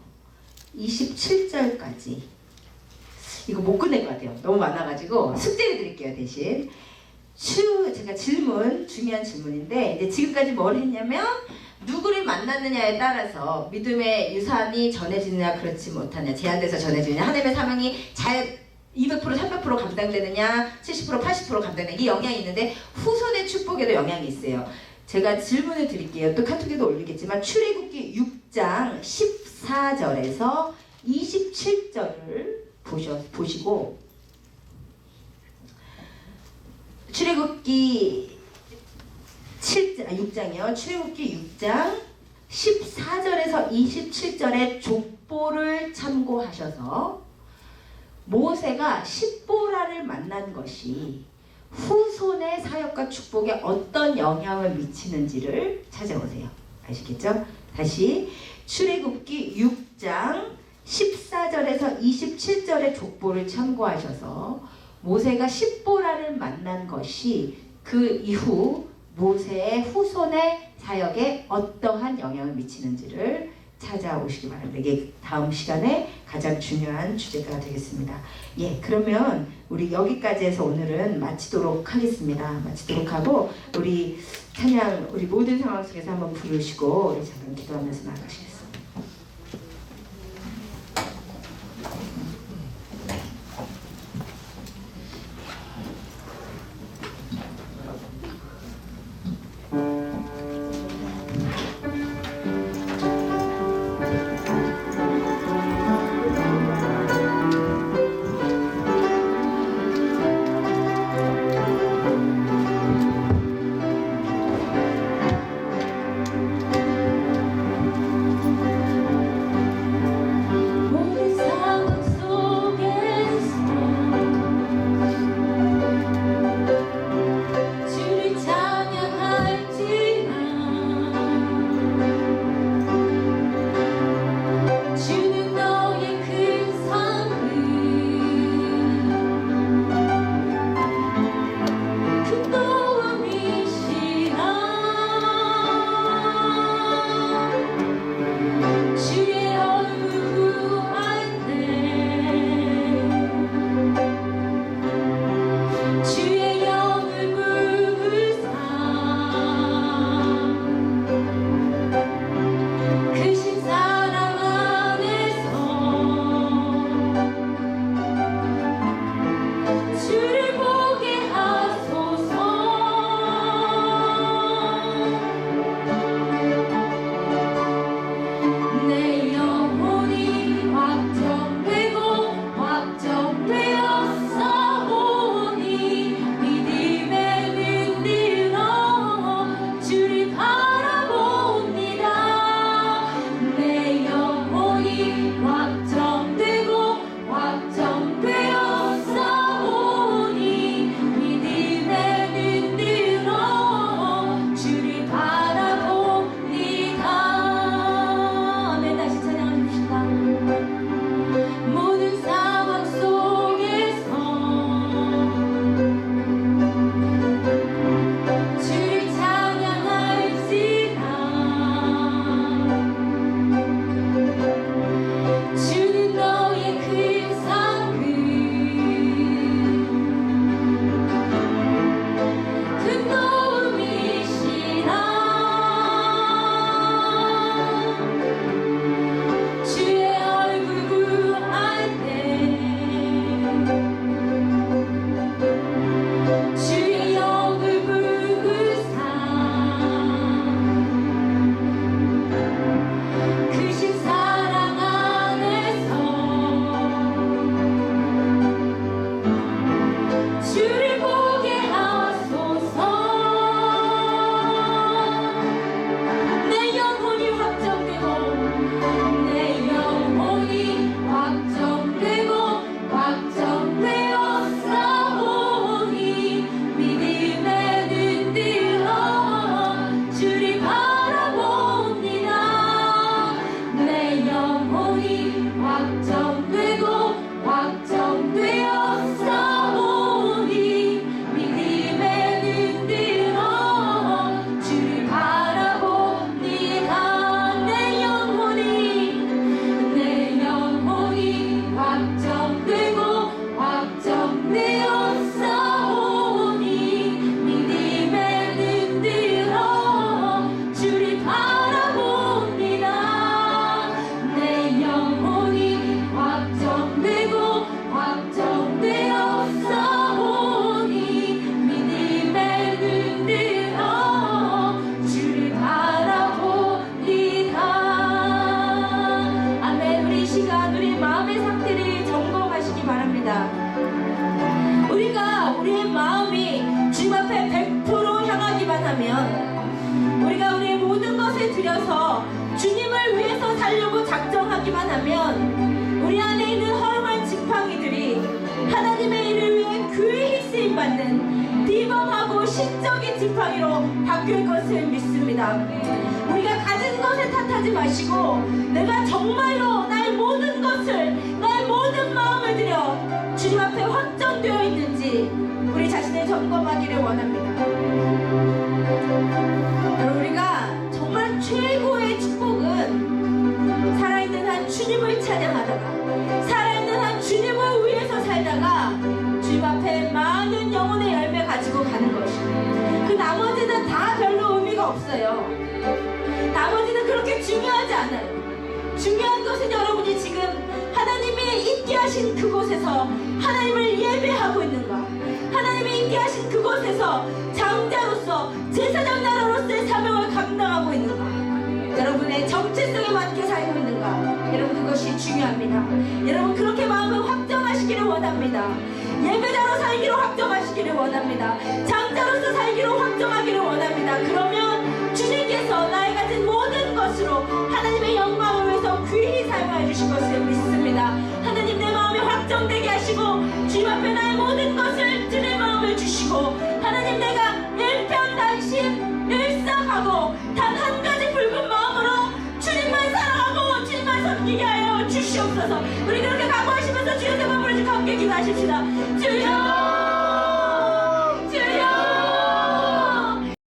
Speaker 1: 27절까지 이거 못 끝낼 것 같아요. 너무 많아가지고 숙제를 드릴게요. 대신 제가 중요한 질문인데 이제 지금까지 뭘 했냐면 누구를 만났느냐에 따라서 믿음의 유산이 전해지느냐 그렇지 못하냐, 제한돼서 전해지느냐, 하나님의 사명이 잘 200% 300% 감당되느냐, 70% 80% 감당되느냐, 이 영향이 있는데 후손의 축복에도 영향이 있어요. 제가 질문을 드릴게요. 또 카톡에도 올리겠지만 출애굽기 6장 14 14절에서 27절을 보시고 출애굽기 6장이요. 출애굽기 6장 14절에서 27절의 족보를 참고하셔서 모세가 십보라를 만난 것이 후손의 사역과 축복에 어떤 영향을 미치는지를 찾아보세요. 아시겠죠? 다시 출애굽기 6장 14절에서 27절의 족보를 참고하셔서 모세가 십보라를 만난 것이 그 이후 모세의 후손의 사역에 어떠한 영향을 미치는지를 찾아오시기 바랍니다. 이게 다음 시간에 가장 중요한 주제가 되겠습니다. 예, 그러면 우리 여기까지 해서 오늘은 마치도록 하겠습니다. 마치도록 하고 우리 찬양 우리 모든 상황 속에서 한번 부르시고 우리 잠깐 기도하면서 나가시겠습니다. 하면, 우리가 우리의 모든 것을 들여서 주님을 위해서 살려고 작정하기만 하면 우리 안에 있는 허름한 지팡이들이 하나님의 일을 위해 귀히 쓰임받는 비범하고 신적인 지팡이로 바뀔 것을 믿습니다. 우리가 가진 것에 탓하지 마시고 내가 정말로 나의 모든 것을, 나의 모든 마음을 들여 주님 앞에 확정되어 있는지 우리 자신을 점검하기를 원합니다. 여러분, 우리가 정말 최고의 축복은 살아있는 한 주님을 찬양하다가, 살아있는 한 주님을 위해서 살다가 주님 앞에 많은 영혼의 열매 가지고 가는 것입니다. 그 나머지는 다 별로 의미가 없어요. 나머지는 그렇게 중요하지 않아요. 중요한 것은 여러분이 지금 하나님이 있게 하신 그곳에서 하나님을 예배하고 있는가, 하나님이 있게 하신 그곳에서 장자로서 제사장 나라로서의 사명을 감당하고 있는가, 여러분의 정체성에 맞게 살고 있는가, 여러분 그것이 중요합니다. 여러분 그렇게 마음을 확정하시기를 원합니다. 예배자로 살기로 확정하시기를 원합니다. 장자로서 살기로 확정하기를 원합니다. 그러면 주님께서 나의 가진 모든 것으로 하나님의 영광을 위해서 귀히 사용해 주실 것을 믿습니다. 하나님, 내 마음이 확정되게 하시고 주님 앞에 나의 모든 것을 드릴 마음을 주시고, 하나님, 내가 일편단심 일상하고 단 한 가지 붉은 마음으로 주님만 사랑하고 주님만 섬기게 하여 주시옵소서. 우리 그렇게 각오하시면서 주의 이름을 부르짖고 함께 기도하십시다. 주여